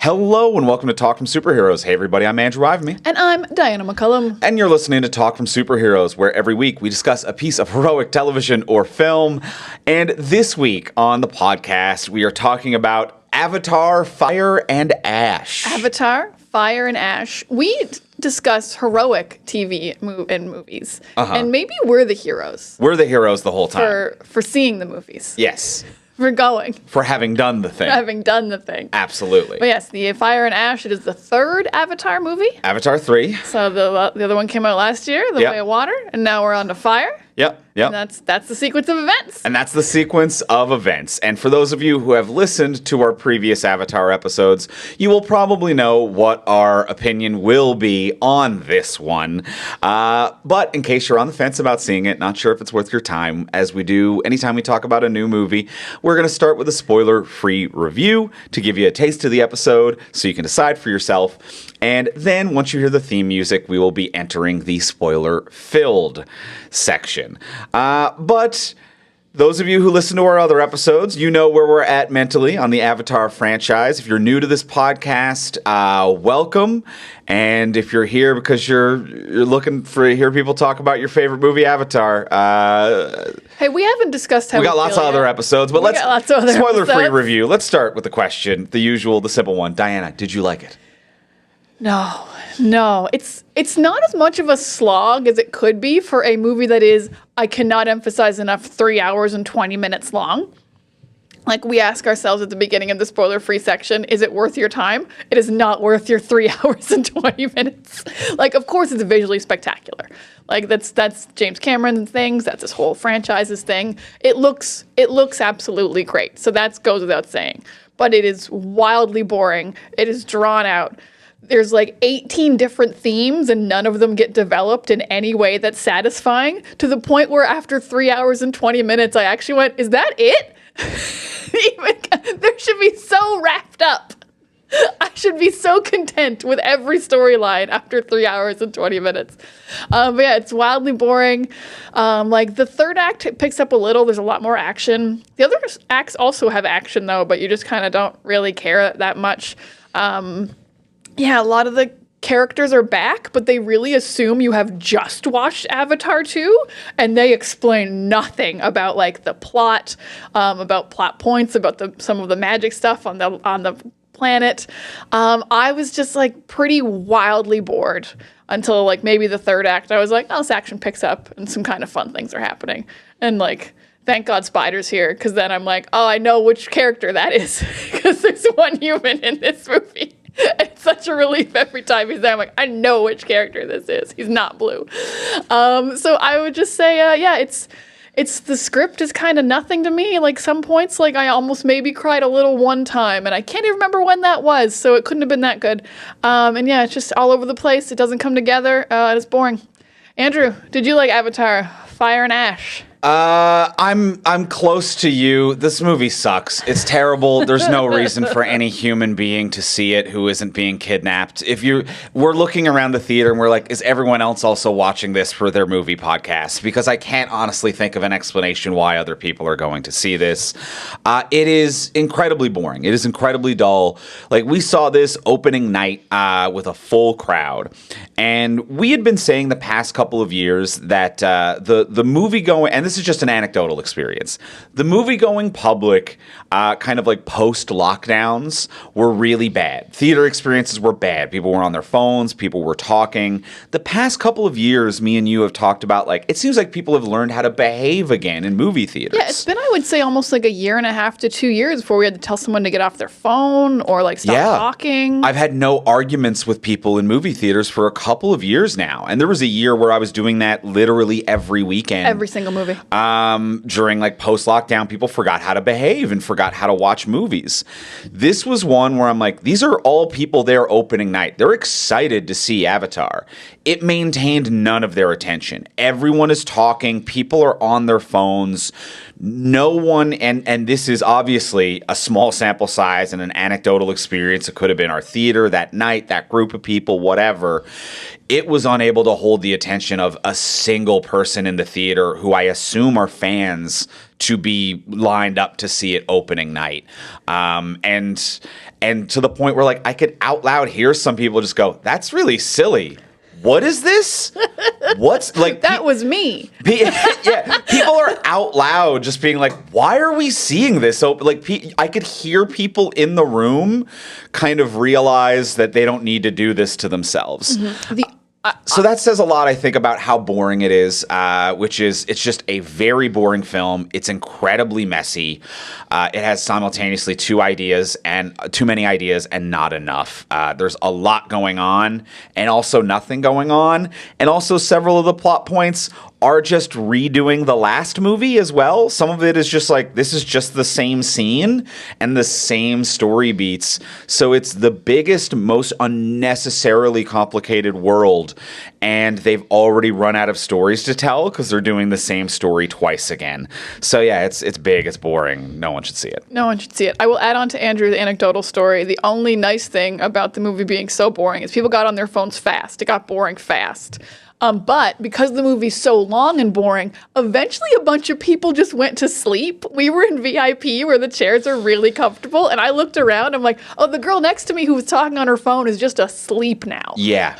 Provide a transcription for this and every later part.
Hello and welcome to Talk from Superheroes. Hey everybody, I'm Andrew Ivemy. And I'm Diana McCullum. And you're listening to Talk from Superheroes, where every week we discuss a piece of heroic television or film. And this week on the podcast, we are talking about Avatar, Fire and Ash. Avatar, Fire and Ash. We discuss heroic TV and movies. And maybe we're the heroes. We're the heroes the whole time. For seeing the movies. Yes. For going. For having done the thing. For having done the thing. Absolutely. But yes, the Fire and Ash, it is the third Avatar movie. Avatar 3. So the other one came out last year, The Way of Water, and now we're on to Fire. Yep. And that's the sequence of events. And that's the sequence of events. And for those of you who have listened to our previous Avatar episodes, you will probably know what our opinion will be on this one. But in case you're on the fence about seeing it, not sure if it's worth your time, as we do anytime we talk about a new movie, we're going to start with a spoiler-free review to give you a taste of the episode so you can decide for yourself. And then once you hear the theme music, we will be entering the spoiler-filled section. But those of you who listen to our other episodes, you know where we're at mentally on the Avatar franchise. If you're new to this podcast, welcome. And if you're here because you're looking to hear people talk about your favorite movie, Avatar, hey, we haven't discussed how we got lots of other episodes, but let's spoiler-free review. Let's start with the question, the simple one. Diana, did you like it? No. It's not as much of a slog as it could be for a movie that is, I cannot emphasize enough, 3 hours and 20 minutes long. Like, we ask ourselves at the beginning of the spoiler-free section, is it worth your time? It is not worth your 3 hours and 20 minutes. Like, of course it's visually spectacular. Like, that's James Cameron's things. That's his whole franchise's thing. It looks absolutely great. So that goes without saying. But it is wildly boring. It is drawn out. There's like 18 different themes and none of them get developed in any way that's satisfying, to the point where after 3 hours and 20 minutes, I actually went, is that it? There should be so wrapped up. I should be so content with every storyline after 3 hours and 20 minutes. But yeah, it's wildly boring. Like, the third act, it picks up a little. There's a lot more action. The other acts also have action, though, but you just kind of don't really care that much. Yeah, a lot of the characters are back, but they really assume you have just watched Avatar 2, and they explain nothing about, like, the plot, about plot points, about some of the magic stuff on the planet. I was just, like, pretty wildly bored until, like, maybe the third act. I was like, oh, this action picks up, and some kind of fun things are happening. And, like, thank God Spider's here, because then I'm like, oh, I know which character that is, because there's one human in this movie. It's such a relief every time he's there. I'm like, I know which character this is. He's not blue. So I would just say, it's the script is kind of nothing to me. Like, some points, like, I almost maybe cried a little one time, and I can't even remember when that was, so it couldn't have been that good. And yeah, it's just all over the place. It doesn't come together. It's boring. Andrew, did you like Avatar, Fire and Ash? I'm close to you. This movie sucks. It's terrible. There's no reason for any human being to see it who isn't being kidnapped. We're looking around the theater and we're like, is everyone else also watching this for their movie podcast? Because I can't honestly think of an explanation why other people are going to see this. It is incredibly boring. It is incredibly dull. Like, we saw this opening night with a full crowd, and we had been saying the past couple of years that the movie going, and this is just an anecdotal experience, the movie going public kind of like post lockdowns were really bad. Theater experiences were bad. People were on their phones. People were talking. The past couple of years, me and you have talked about, like, it seems like people have learned how to behave again in movie theaters. Yeah, it's been, I would say, almost like a year and a half to 2 years before we had to tell someone to get off their phone or, like, stop talking. I've had no arguments with people in movie theaters for a couple of years now. And there was a year where I was doing that literally every weekend. Every single movie. During, like, post-lockdown, people forgot how to behave and forgot how to watch movies. This was one where I'm like, these are all people there opening night. They're excited to see Avatar. It maintained none of their attention. Everyone is talking. People are on their phones. No one, and this is obviously a small sample size and an anecdotal experience. It could have been our theater that night, that group of people, whatever. It was unable to hold the attention of a single person in the theater who I assume are fans to be lined up to see it opening night. And to the point where like I could out loud hear some people just go, "That's really silly. What is this? What's like That was me." yeah, people are out loud just being like, "Why are we seeing this?" So like, I could hear people in the room kind of realize that they don't need to do this to themselves. So that says a lot, I think, about how boring it is, which is it's just a very boring film. It's incredibly messy. It has simultaneously too many ideas and not enough. There's a lot going on and also nothing going on. And also several of the plot points are just redoing the last movie as well. Some of it is just like, this is just the same scene and the same story beats. So it's the biggest, most unnecessarily complicated world. And they've already run out of stories to tell because they're doing the same story twice again. So yeah, it's big, it's boring. No one should see it. No one should see it. I will add on to Andrew's anecdotal story. The only nice thing about the movie being so boring is people got on their phones fast. It got boring fast. But because the movie's so long and boring, eventually a bunch of people just went to sleep. We were in VIP where the chairs are really comfortable, and I looked around. I'm like, oh, the girl next to me who was talking on her phone is just asleep now. Yeah.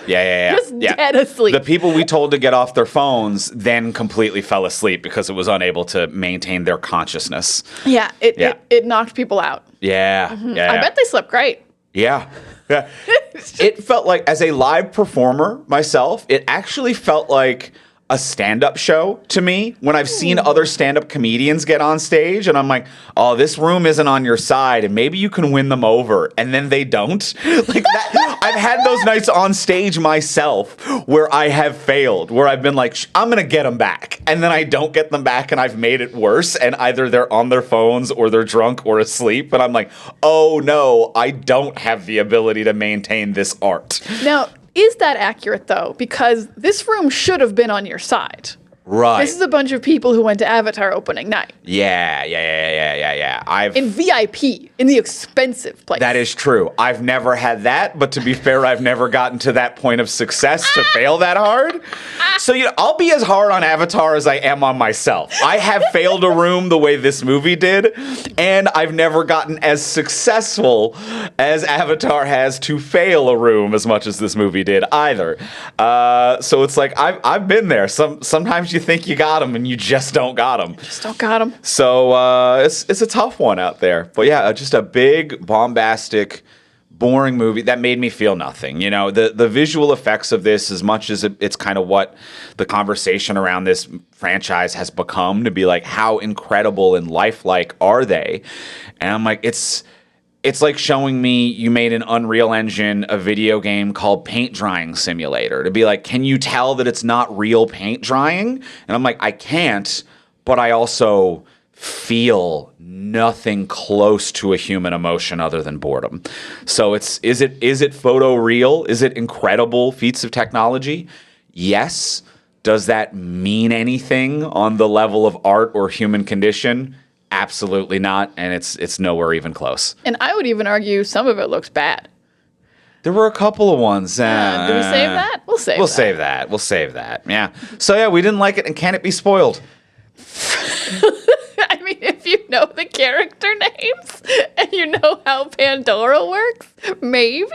Just dead asleep. The people we told to get off their phones then completely fell asleep because it was unable to maintain their consciousness. Yeah, it knocked people out. Yeah. I bet they slept great. Yeah. It felt like, as a live performer myself, it actually felt like a stand-up show to me when I've seen other stand-up comedians get on stage and I'm like, oh, this room isn't on your side and maybe you can win them over, and then they don't. Like that, I've had those nights on stage myself where I have failed, where I've been like, I'm gonna get them back, and then I don't get them back and I've made it worse, and either they're on their phones or they're drunk or asleep, and I'm like, oh no, I don't have the ability to maintain this art. Now, is that accurate, though? Because this room should have been on your side. Right. This is a bunch of people who went to Avatar opening night. Yeah. In VIP, in the expensive place. That is true. I've never had that, but to be fair, I've never gotten to that point of success to fail that hard. So I'll be as hard on Avatar as I am on myself. I have failed a room the way this movie did, and I've never gotten as successful as Avatar has to fail a room as much as this movie did either. So it's like I've been there. Sometimes you think you got them and you just don't got them. So it's a tough one out there. But yeah, just a big, bombastic, boring movie that made me feel nothing. You know, the visual effects of this, as much as it's kind of what the conversation around this franchise has become, to be like, how incredible and lifelike are they? And I'm like, it's like showing me you made an Unreal Engine, a video game called Paint Drying Simulator. To be like, can you tell that it's not real paint drying? And I'm like, I can't, but I also feel nothing close to a human emotion other than boredom. So is it photo real? Is it incredible feats of technology? Yes. Does that mean anything on the level of art or human condition? Absolutely not, and it's nowhere even close. And I would even argue some of it looks bad. There were a couple of ones. Do we save that? We'll save that. We'll save that. Yeah. So yeah, we didn't like it, and can it be spoiled? I mean, if you know the character names and you know how Pandora works, maybe?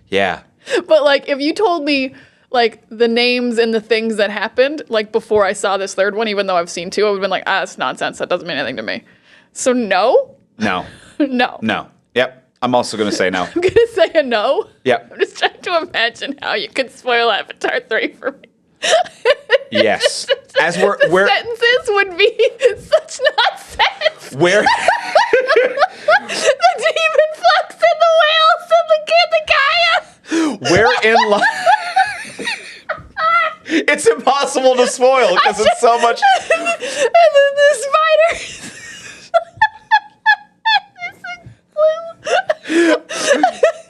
Yeah. But like, if you told me like the names and the things that happened, like before I saw this third one, even though I've seen two, I would have been like, that's nonsense. That doesn't mean anything to me. So no? No. No. No. Yep. I'm also going to say no. I'm going to say a no. Yep. I'm just trying to imagine how you could spoil Avatar 3 for me. Yes. As we're sentences would be such nonsense. Where the demon flux and the whales and the Gaia. We're in It's impossible to spoil because it's so much. And then the spiders.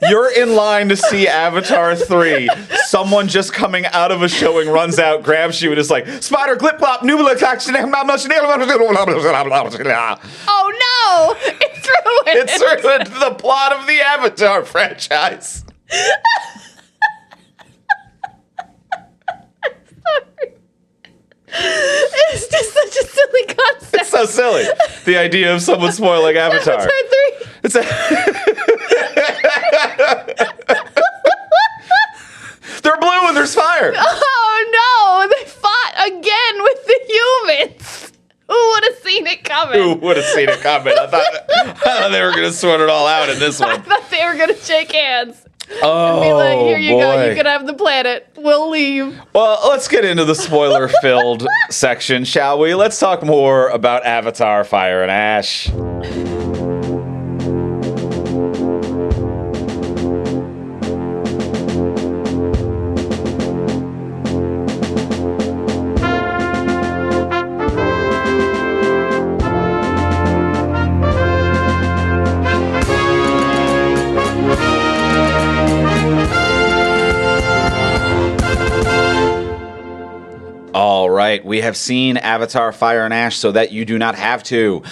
You're in line to see Avatar 3. Someone just coming out of a showing runs out, grabs you, and is like, Spider, clip plop, nubula action. Oh no! It's ruined the plot of the Avatar franchise. It's just such such a silly concept. It's so silly. The idea of someone spoiling Avatar. Avatar 3. It's a They're blue and there's fire. Oh no, they fought again with the humans. Who would have seen it coming? Who would have seen it coming? I thought they were going to sort it all out in this I one. thought they were going to shake hands. Oh, Be like, here you go. boy. You can have the planet. We'll leave. Well, let's get into the spoiler-filled section, shall we? Let's talk more about Avatar: Fire and Ash. All right, we have seen Avatar: Fire and Ash so that you do not have to.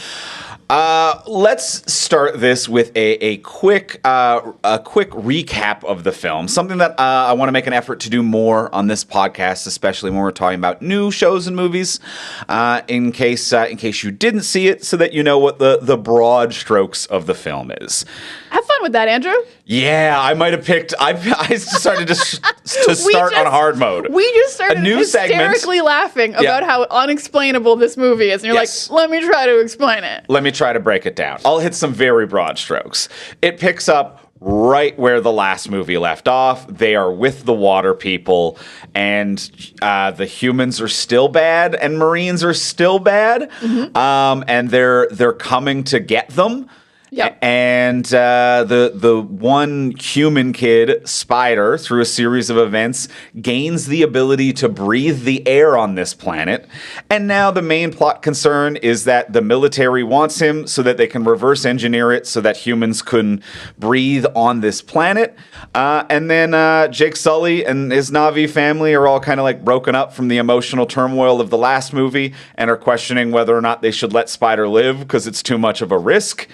Let's start this with a quick recap of the film. Something that I want to make an effort to do more on this podcast, especially when we're talking about new shows and movies. In case you didn't see it, so that you know what the broad strokes of the film is. Have fun with that, Andrew. Yeah, I might have picked. I started to start on hard mode. We just started A new hysterically laughing about how unexplainable this movie is. And you're Yes. like, let me try to explain it. Let me try to break it down. I'll hit some very broad strokes. It picks up right where the last movie left off. They are with the water people, and the humans are still bad, and Marines are still bad, and they're coming to get them. Yep. And the one human kid, Spider, through a series of events, gains the ability to breathe the air on this planet. And now the main plot concern is that the military wants him so that they can reverse engineer it so that humans can breathe on this planet. And then Jake Sully and his Na'vi family are all kind of like broken up from the emotional turmoil of the last movie and are questioning whether or not they should let Spider live because it's too much of a risk.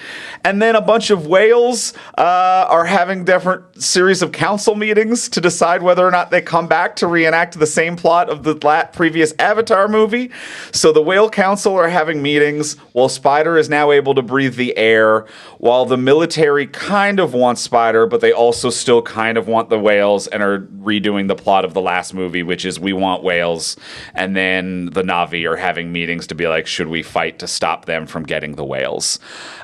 And then a bunch of whales are having different series of council meetings to decide whether or not they come back to reenact the same plot of the previous Avatar movie. So the whale council are having meetings while Spider is now able to breathe the air, while the military kind of wants Spider, but they also still kind of want the whales and are redoing the plot of the last movie, which is we want whales. And then the Na'vi are having meetings to be like, should we fight to stop them from getting the whales?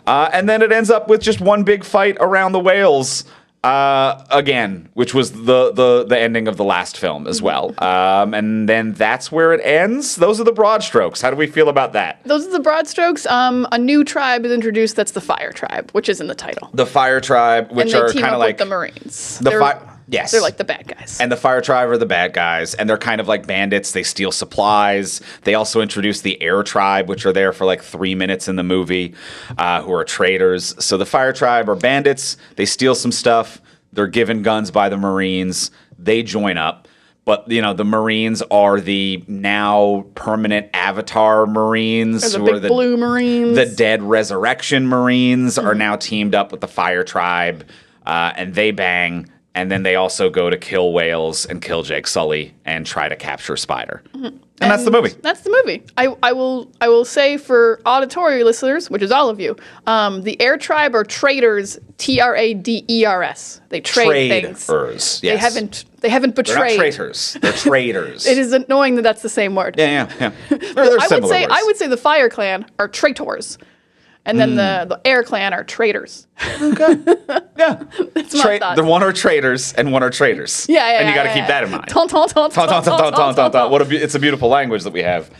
And then it ends up with just one big fight around the whales again, which was the ending of the last film as well. And then that's where it ends. Those are the broad strokes. How do we feel about that? Those are the broad strokes. A new tribe is introduced. That's the Fire Tribe, which is in the title. The Fire Tribe, which and are they team kind up of like with the Marines. Yes. They're like the bad guys. And the Fire Tribe are the bad guys, and they're kind of like bandits. They steal supplies. They also introduce the Air Tribe, which are there for like 3 minutes in the movie, who are traders. So the Fire Tribe are bandits. They steal some stuff. They're given guns by the Marines. They join up. But, you know, the Marines are the now permanent Avatar Marines. Or the big blue Marines. The dead Resurrection Marines are now teamed up with the Fire Tribe, and they bang. And then they also go to kill whales and kill Jake Sully and try to capture Spider. And that's the movie. That's the movie. I will say for auditory listeners, which is all of you, the Air Tribe are traders. Traders. They trade things. Traders. Yes. They haven't betrayed. They're not traitors. They're traders. It is annoying that that's the same word. Yeah. They're similar words. I would say the Fire Clan are traitors. And then the Air Clan are traitors. Okay. Yeah. That's my thoughts. The one are traitors and one are traitors. Yeah. And you got to keep that in mind. Ton. It's a beautiful language that we have.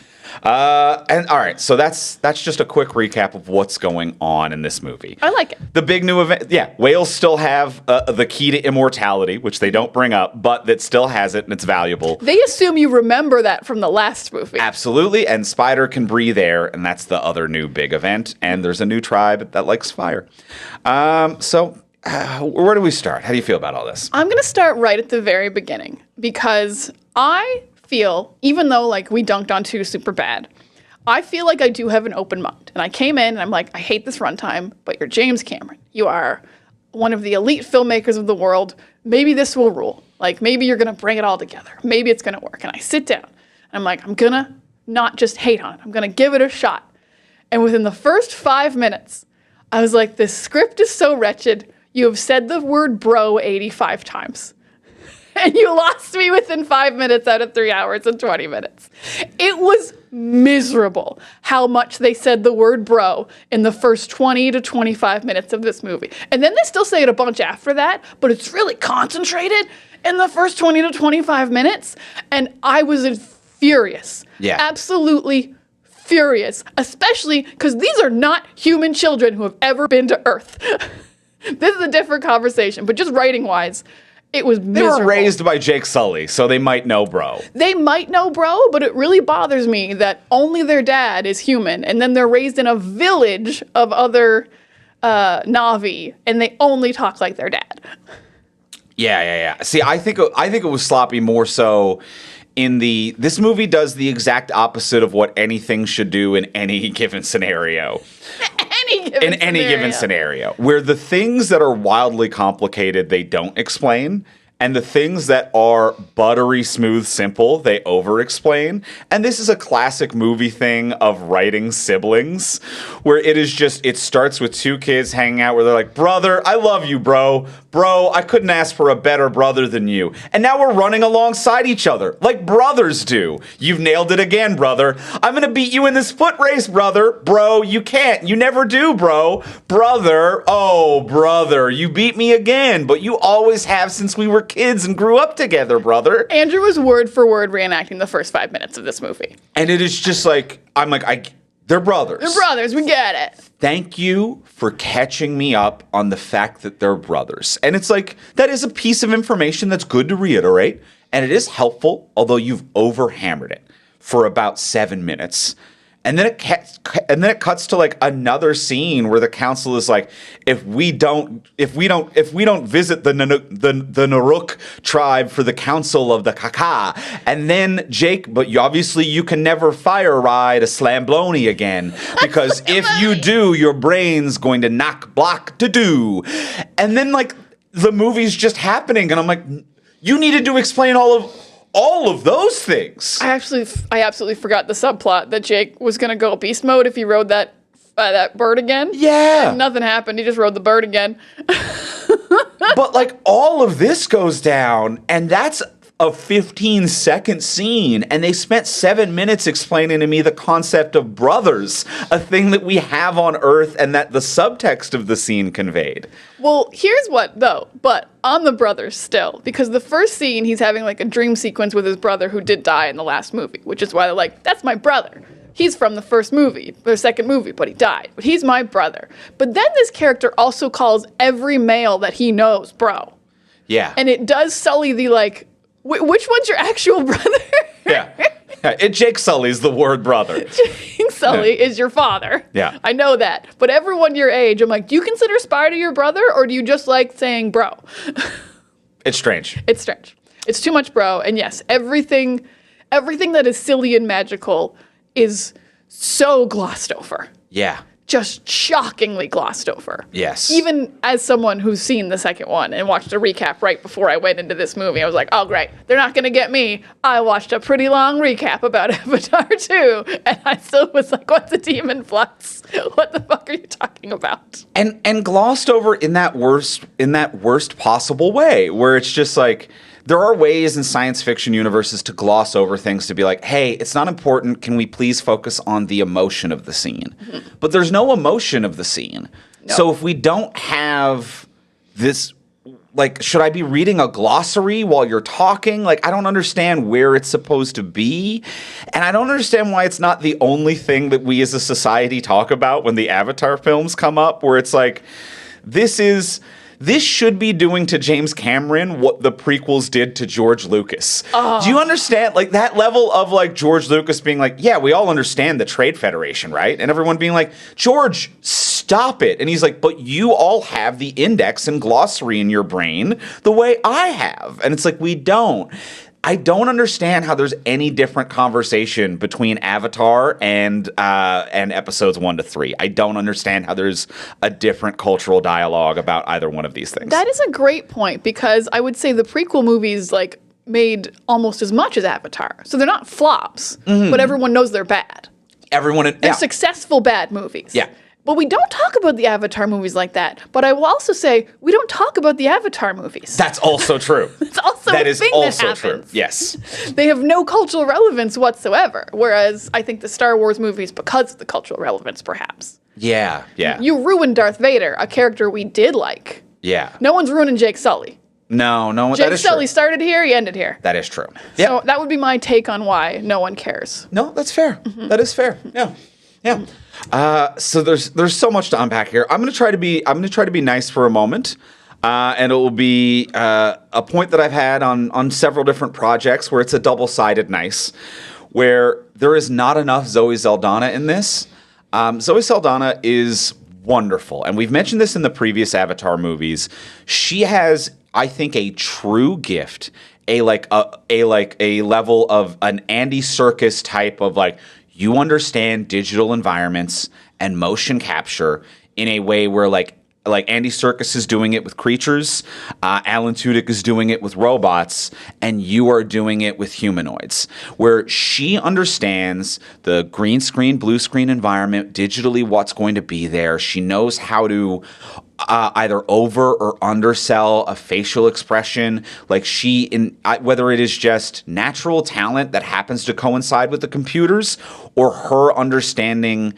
And all right, so that's just a quick recap of what's going on in this movie. I like it. The big new event, whales still have the key to immortality, which they don't bring up, but that still has it and it's valuable. They assume you remember that from the last movie. Absolutely, and Spider can breathe air, and that's the other new big event. And there's a new tribe that likes fire. So where do we start? How do you feel about all this? I'm going to start right at the very beginning because I feel, even though like we dunked on 2 super bad, I feel like I do have an open mind. And I came in and I'm like, I hate this runtime, but you're James Cameron. You are one of the elite filmmakers of the world. Maybe this will rule. Like maybe you're going to bring it all together. Maybe it's going to work. And I sit down and I'm like, I'm going to not just hate on it. I'm going to give it a shot. And within the first 5 minutes, I was like, this script is so wretched. You have said the word bro 85 times. And you lost me within 5 minutes out of 3 hours and 20 minutes. It was miserable how much they said the word bro in the first 20 to 25 minutes of this movie. And then they still say it a bunch after that, but it's really concentrated in the first 20 to 25 minutes. And I was furious. Yeah. Absolutely furious. Especially because these are not human children who have ever been to Earth. This is a different conversation, but just writing-wise, it was miserable. They were raised by Jake Sully, so they might know bro. They might know bro, but it really bothers me that only their dad is human, and then they're raised in a village of other Na'vi, and they only talk like their dad. Yeah. See, I think it was sloppy more so in this movie does the exact opposite of what anything should do in any given scenario. Any given scenario, where the things that are wildly complicated they don't explain, and the things that are buttery smooth simple they over explain. And this is a classic movie thing of writing siblings, where it starts with two kids hanging out where they're like, brother, I love you, bro, I couldn't ask for a better brother than you. And now we're running alongside each other like brothers do. You've nailed it again, brother. I'm gonna beat you in this foot race, brother. Bro, you can't. You never do, bro. Brother, oh, brother, you beat me again, but you always have since we were kids and grew up together, brother. Andrew was word for word reenacting the first 5 minutes of this movie. And it is just like, they're brothers. They're brothers, we get it. Thank you for catching me up on the fact that they're brothers. And it's like, that is a piece of information that's good to reiterate, and it is helpful, although you've overhammered it for about 7 minutes. And then it cuts to like another scene where the council is like, if we don't visit the Nuruk tribe for the council of the Kaka, and then Jake, but you can never fire ride a Slambloni again, because if you do, your brain's going to knock block to do. And then like the movie's just happening, and I'm like, you needed to explain all of those things. I absolutely forgot the subplot that Jake was gonna go beast mode if he rode that bird again. Yeah. And nothing happened. He just rode the bird again. But like all of this goes down, and that's a 15-second scene, and they spent 7 minutes explaining to me the concept of brothers, a thing that we have on Earth and that the subtext of the scene conveyed. Well, here's what, though, but on the brothers still, because the first scene, he's having like a dream sequence with his brother who did die in the last movie, which is why they're like, that's my brother. He's from the first movie, the second movie, but he died. But he's my brother. But then this character also calls every male that he knows bro. Yeah. And it does sully the like, which one's your actual brother? Yeah. Jake Sully's the word brother. Jake Sully is your father. Yeah. I know that. But everyone your age, I'm like, do you consider Spider your brother, or do you just like saying bro? It's strange. It's strange. It's too much bro. And yes, everything that is silly and magical is so glossed over. Yeah. Just shockingly glossed over. Yes. Even as someone who's seen the second one and watched a recap right before I went into this movie, I was like, oh, great. They're not going to get me. I watched a pretty long recap about Avatar 2, and I still was like, what's a demon flux? What the fuck are you talking about? And glossed over in that worst possible way, where it's just like, there are ways in science fiction universes to gloss over things, to be like, hey, it's not important. Can we please focus on the emotion of the scene? Mm-hmm. But there's no emotion of the scene. No. So if we don't have this, like, should I be reading a glossary while you're talking? Like, I don't understand where it's supposed to be. And I don't understand why it's not the only thing that we as a society talk about when the Avatar films come up, where it's like, this should be doing to James Cameron what the prequels did to George Lucas. Oh. Do you understand? Like, that level of, like, George Lucas being like, yeah, we all understand the Trade Federation, right? And everyone being like, George, stop it. And he's like, but you all have the index and glossary in your brain the way I have. And it's like, we don't. I don't understand how there's any different conversation between Avatar and episodes 1 to 3. I don't understand how there's a different cultural dialogue about either one of these things. That is a great point, because I would say the prequel movies, like, made almost as much as Avatar. So they're not flops, but everyone knows they're bad. They're successful bad movies. Yeah. But we don't talk about the Avatar movies like that. But I will also say, we don't talk about the Avatar movies. That's also true. It's also that a is thing also that true. happens. Yes. They have no cultural relevance whatsoever. Whereas I think the Star Wars movies, because of the cultural relevance, perhaps. Yeah. Yeah. You ruined Darth Vader, a character we did like. Yeah. No one's ruining Jake Sully. No, that Jake is Sully true. started here, he ended here. That is true. So that would be my take on why no one cares. No, that's fair. That is fair. Yeah. Yeah. So there's so much to unpack here. I'm gonna try to be nice for a moment, and it will be a point that I've had on several different projects where it's a double-sided nice, where there is not enough Zoe Saldana in this. Zoe Saldana is wonderful, and we've mentioned this in the previous Avatar movies. She has, I think, a true gift, a level of an Andy Serkis type of like. You understand digital environments and motion capture in a way where like Andy Serkis is doing it with creatures, Alan Tudyk is doing it with robots, and you are doing it with humanoids, where she understands the green screen, blue screen environment, digitally what's going to be there. She knows how to either over or undersell a facial expression, like whether it is just natural talent that happens to coincide with the computers, or her understanding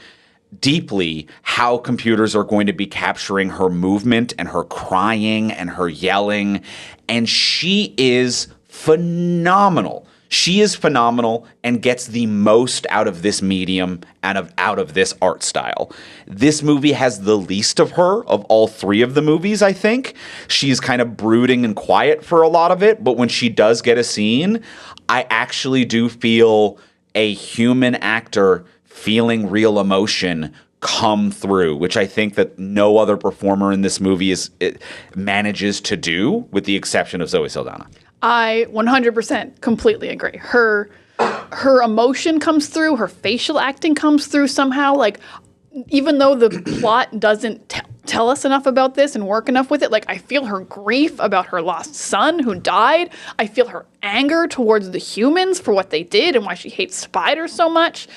deeply how computers are going to be capturing her movement and her crying and her yelling, and she is phenomenal. She is phenomenal and gets the most out of this medium and out of this art style. This movie has the least of her of all three of the movies, I think. She's kind of brooding and quiet for a lot of it, but when she does get a scene, I actually do feel a human actor feeling real emotion come through, which I think that no other performer in this movie manages to do, with the exception of Zoe Saldana. I 100% completely agree. Her emotion comes through, her facial acting comes through somehow. Like, even though the plot doesn't tell us enough about this and work enough with it, like, I feel her grief about her lost son who died. I feel her anger towards the humans for what they did and why she hates spiders so much.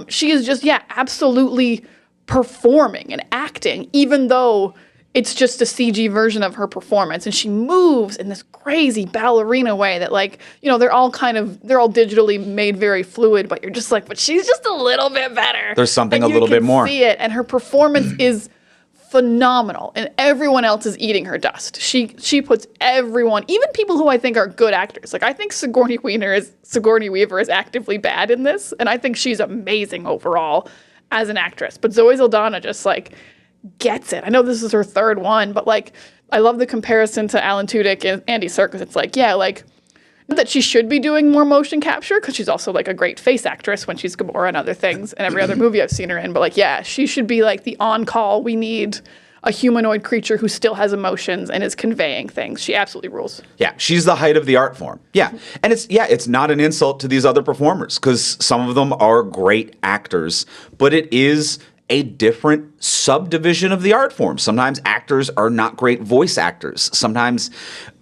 She is just, absolutely performing and acting, even though it's just a CG version of her performance. And she moves in this crazy ballerina way that, like, they're all digitally made very fluid, but you're just like, but she's just a little bit better. There's something a little bit more. You can see it, and her performance is phenomenal, and everyone else is eating her dust. She puts everyone, even people who I think are good actors. Like, I think Sigourney Weaver is actively bad in this, and I think she's amazing overall as an actress. But Zoe Saldana just, like, gets it. I know this is her third one, but, like, I love the comparison to Alan Tudyk and Andy Serkis. It's like, not that she should be doing more motion capture, because she's also, like, a great face actress when she's Gamora and other things and every other movie I've seen her in. But, like, she should be, like, the on-call. We need a humanoid creature who still has emotions and is conveying things. She absolutely rules. Yeah, she's the height of the art form. Yeah, and it's not an insult to these other performers, because some of them are great actors, but it is a different subdivision of the art form. Sometimes actors are not great voice actors. Sometimes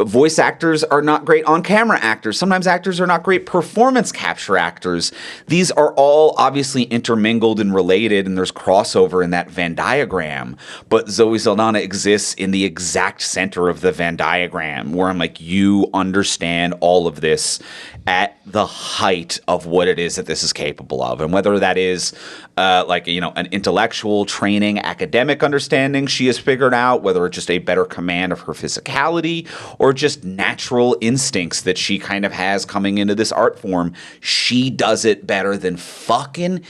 voice actors are not great on-camera actors. Sometimes actors are not great performance capture actors. These are all obviously intermingled and related, and there's crossover in that Venn diagram. But Zoe Saldana exists in the exact center of the Venn diagram, where I'm like, you understand all of this at the height of what it is that this is capable of. And whether that is an intellectual training, academic understanding she has figured out, whether it's just a better command of her physicality or just natural instincts that she kind of has coming into this art form, she does it better than fucking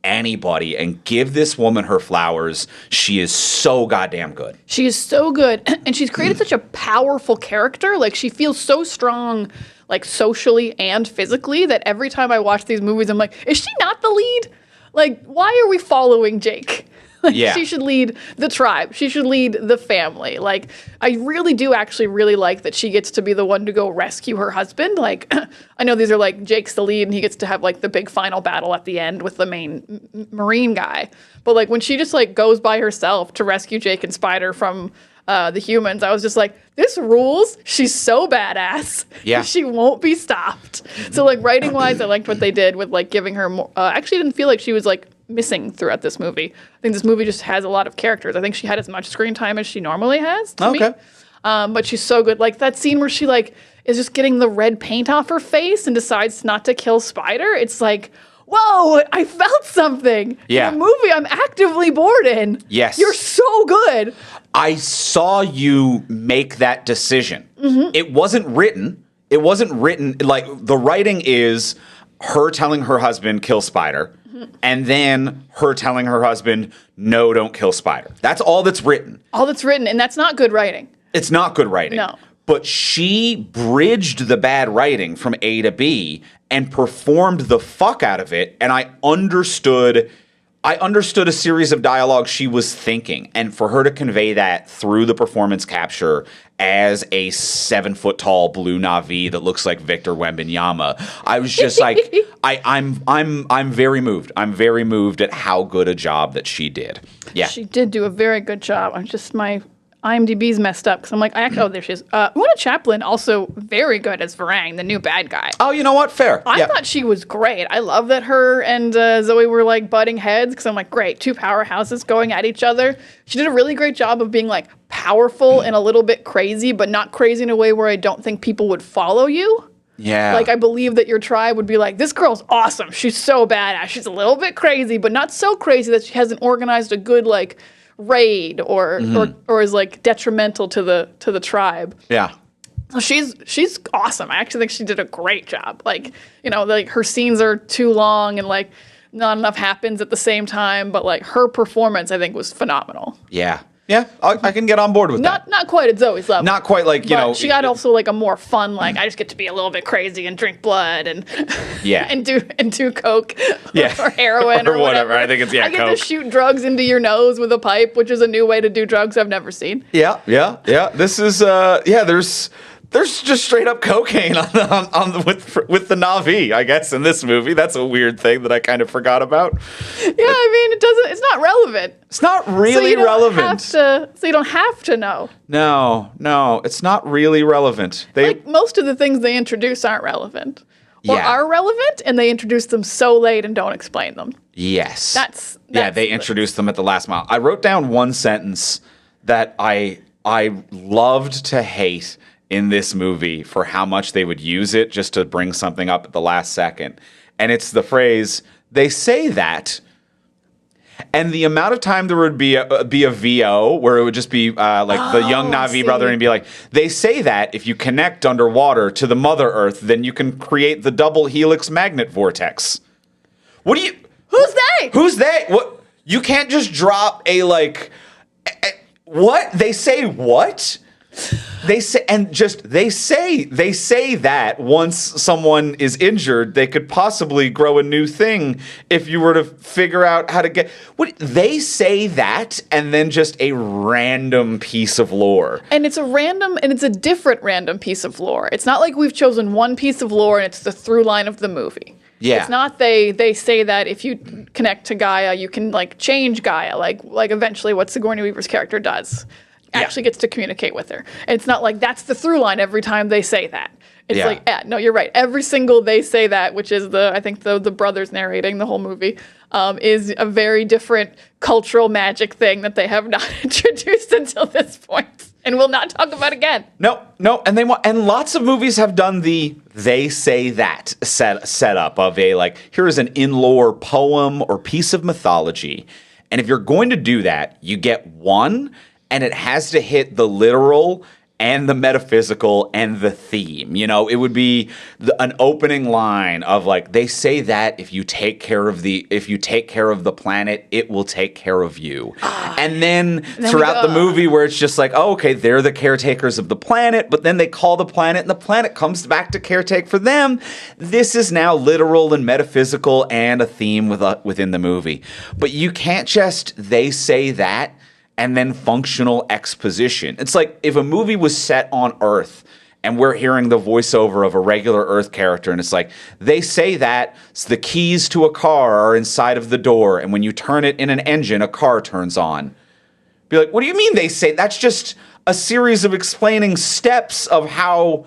anybody. And give this woman her flowers. She is so goddamn good. She is so good. And she's created such a powerful character. Like, she feels so strong, like, socially and physically, that every time I watch these movies, I'm like, is she not the lead? Like, why are we following Jake? Like, she should lead the tribe. She should lead the family. Like, I really do actually really like that she gets to be the one to go rescue her husband. Like, I know these are, like, Jake's the lead, and he gets to have, like, the big final battle at the end with the main Marine guy. But, like, when she just, like, goes by herself to rescue Jake and Spider from the humans, I was just like, this rules. She's so badass. Yeah. She won't be stopped. So like writing wise, I liked what they did with like giving her more. Actually, didn't feel like she was like missing throughout this movie. I think this movie just has a lot of characters. I think she had as much screen time as she normally has. To me. But she's so good. Like that scene where she like is just getting the red paint off her face and decides not to kill Spider. It's like, whoa, I felt something. Yeah. In a movie I'm actively bored in. Yes. You're so good. I saw you make that decision. It wasn't written. It wasn't written. Like, the writing is her telling her husband, kill Spider, and then her telling her husband, no, don't kill Spider. That's all that's written. All that's written, and that's not good writing. It's not good writing. No. But she bridged the bad writing from A to B and performed the fuck out of it, and I understood a series of dialogue she was thinking, and for her to convey that through the performance capture as a 7-foot-tall blue Na'vi that looks like Victor Wembanyama, I was just like, I'm very moved. I'm very moved at how good a job that she did. Yeah, She did do a very good job. I'm just my IMDb's messed up because I'm like, there she is. Una Chaplin also very good as Varang, the new bad guy. Oh, you know what? Fair. I thought she was great. I love that her and Zoe were like butting heads because I'm like, great, two powerhouses going at each other. She did a really great job of being like powerful and a little bit crazy, but not crazy in a way where I don't think people would follow you. Yeah. Like, I believe that your tribe would be like, this girl's awesome. She's so badass. She's a little bit crazy, but not so crazy that she hasn't organized a good, like, raid or is, like, detrimental to the tribe. Yeah. So she's awesome. I actually think she did a great job. Like, you know, like, her scenes are too long and, like, not enough happens at the same time, but, like, her performance, I think, was phenomenal. Yeah. Yeah, I can get on board with that. Not quite at Zoe's level. Not quite like, you but know. she got also like a more fun, like, I just get to be a little bit crazy and drink blood and Yeah. and do coke Yeah. or heroin Or or whatever. whatever. I think it's, yeah, I get coke. to shoot drugs into your nose with a pipe, which is a new way to do drugs I've never seen. Yeah. This is there's just straight up cocaine with the Na'vi, I guess, in this movie. That's a weird thing that I kind of forgot about. Yeah, I mean, it's not relevant. It's not really so relevant. So you don't have to know. No, it's not really relevant. Like, most of the things they introduce aren't relevant. Or Yeah. are relevant, and they introduce them so late and don't explain them. Yes. That's they introduced them at the last mile. I wrote down one sentence that I loved to hate in this movie for how much they would use it just to bring something up at the last second. And it's the phrase, they say that. And the amount of time there would be a VO where it would just be like the young Na'vi brother and be like, they say that if you connect underwater to the Mother Earth, then you can create the double helix magnet vortex. What do you... Who's they? Who's they? What? You can't just drop a like... What? They say what? They say that once someone is injured, they could possibly grow a new thing if you were to figure out how to get. What they say that, and then just a random piece of lore. And it's a different random piece of lore. It's not like we've chosen one piece of lore and it's the through line of the movie. Yeah. It's not they say that if you connect to Gaia, you can like change Gaia, like eventually what Sigourney Weaver's character does. Actually gets to communicate with her. And it's not like that's the through line every time they say that. It's like, no, you're right. Every single they say that, which is I think the brothers narrating the whole movie, is a very different cultural magic thing that they have not introduced until this point and will not talk about again. No, and lots of movies have done the they say that setup of a like, here is an in-lore poem or piece of mythology. And if you're going to do that, you get one, and it has to hit the literal and the metaphysical and the theme. You know, it would be an opening line of like, they say that if you take care of the planet, it will take care of you. And then throughout the movie where it's just like, oh, okay, they're the caretakers of the planet, but then they call the planet and the planet comes back to caretake for them. This is now literal and metaphysical and a theme within the movie. But you can't just, they say that, and then functional exposition. It's like if a movie was set on Earth and we're hearing the voiceover of a regular Earth character and it's like, they say that the keys to a car are inside of the door and when you turn it in an engine, a car turns on. Be like, what do you mean they say? That's just a series of explaining steps of how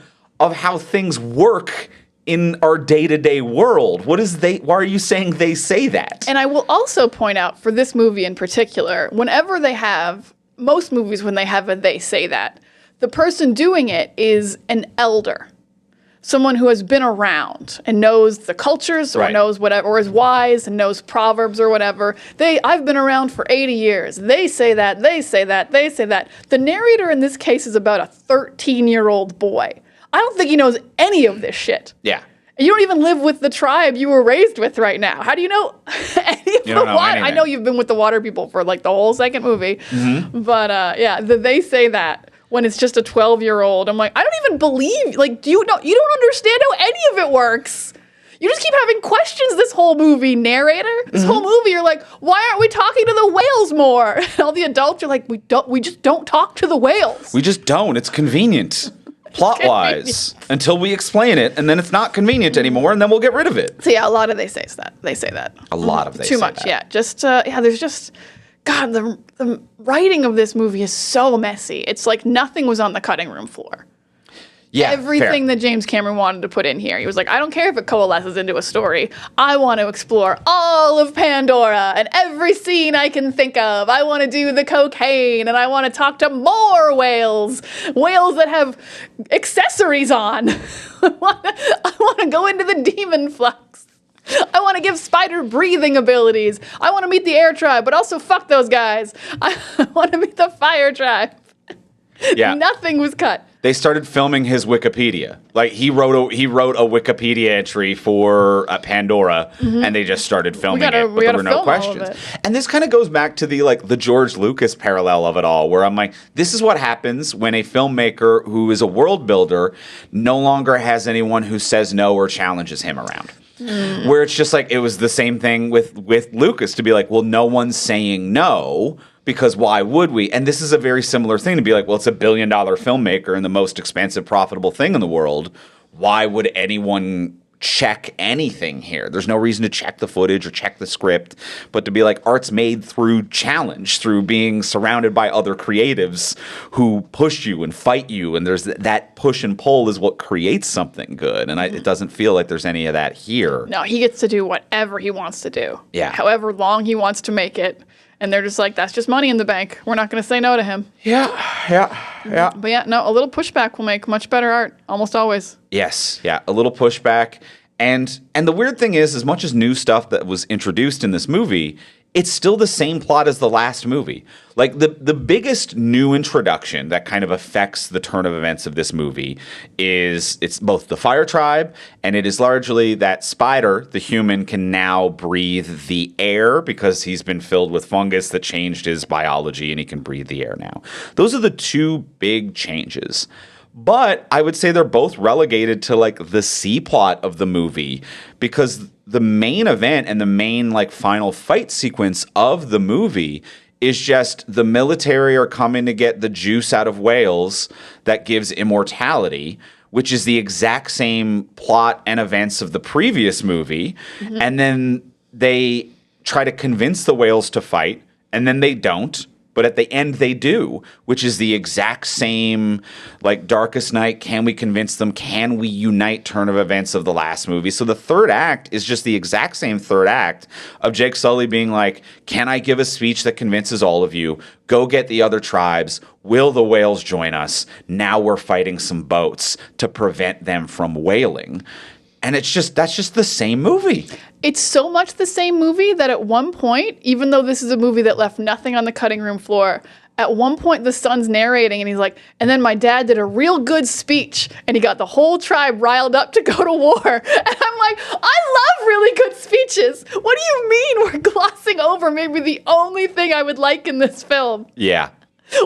things work in our day-to-day world. Why are you saying they say that? And I will also point out for this movie in particular, most movies when they have a they say that, the person doing it is an elder. Someone who has been around and knows the cultures or knows whatever, or is wise and knows proverbs or whatever. I've been around for 80 years. They say that, they say that, they say that. The narrator in this case is about a 13-year-old boy. I don't think he knows any of this shit. Yeah. You don't even live with the tribe you were raised with right now. How do you know any of the water? I know you've been with the water people for like the whole second movie. Mm-hmm. But they say that when it's just a 12-year-old. I'm like, I don't even believe, like, you don't understand how any of it works. You just keep having questions this whole movie, narrator. This whole movie, you're like, why aren't we talking to the whales more? And all the adults are like, we just don't talk to the whales. We just don't. It's convenient. Plot-wise, until we explain it, and then it's not convenient anymore, and then we'll get rid of it. So yeah, a lot of they say that. A lot of they too say much. That. Yeah, just there's just God. The writing of this movie is so messy. It's like nothing was on the cutting room floor. Yeah, everything that James Cameron wanted to put in here. He was like, I don't care if it coalesces into a story. I want to explore all of Pandora and every scene I can think of. I want to do the cocaine, and I want to talk to more whales that have accessories on. I want to go into the demon flux. I want to give Spider breathing abilities. I want to meet the air tribe, but also fuck those guys. I want to meet the fire tribe. Yeah. Nothing was cut. They started filming his Wikipedia. Like he wrote a Wikipedia entry for Pandora, and they just started filming it, but there were no questions. And this kind of goes back to the George Lucas parallel of it all, where I'm like, this is what happens when a filmmaker who is a world builder no longer has anyone who says no or challenges him around. Where it's just like, it was the same thing with Lucas, to be like, well, no one's saying no, because why would we? And this is a very similar thing, to be like, well, it's $1 billion filmmaker and the most expensive, profitable thing in the world. Why would anyone check anything here? There's no reason to check the footage or check the script, but to be like, art's made through challenge, through being surrounded by other creatives who push you and fight you, and there's that push and pull is what creates something good. And it doesn't feel like there's any of that here. No, he gets to do whatever he wants to do. Yeah. However long he wants to make it. And they're just like, that's just money in the bank. We're not going to say no to him. Yeah. But yeah, no, a little pushback will make much better art, almost always. Yes, yeah, a little pushback. And the weird thing is, as much as new stuff that was introduced in this movie, it's still the same plot as the last movie. Like, the biggest new introduction that kind of affects the turn of events of this movie is it's both the Fire Tribe, and it is largely that Spider, the human, can now breathe the air because he's been filled with fungus that changed his biology, and he can breathe the air now. Those are the two big changes. But I would say they're both relegated to like the C plot of the movie, because the main event and the main like final fight sequence of the movie is just the military are coming to get the juice out of whales that gives immortality, which is the exact same plot and events of the previous movie. Mm-hmm. And then they try to convince the whales to fight, and then they don't. But at the end, they do, which is the exact same, like, Darkest Night, can we convince them, can we unite turn of events of the last movie? So the third act is just the exact same third act of Jake Sully being like, can I give a speech that convinces all of you? Go get the other tribes. Will the whales join us? Now we're fighting some boats to prevent them from whaling. And that's just the same movie. It's so much the same movie that at one point, even though this is a movie that left nothing on the cutting room floor, at one point the son's narrating and he's like, and then my dad did a real good speech and he got the whole tribe riled up to go to war. And I'm like, I love really good speeches. What do you mean we're glossing over maybe the only thing I would like in this film? Yeah.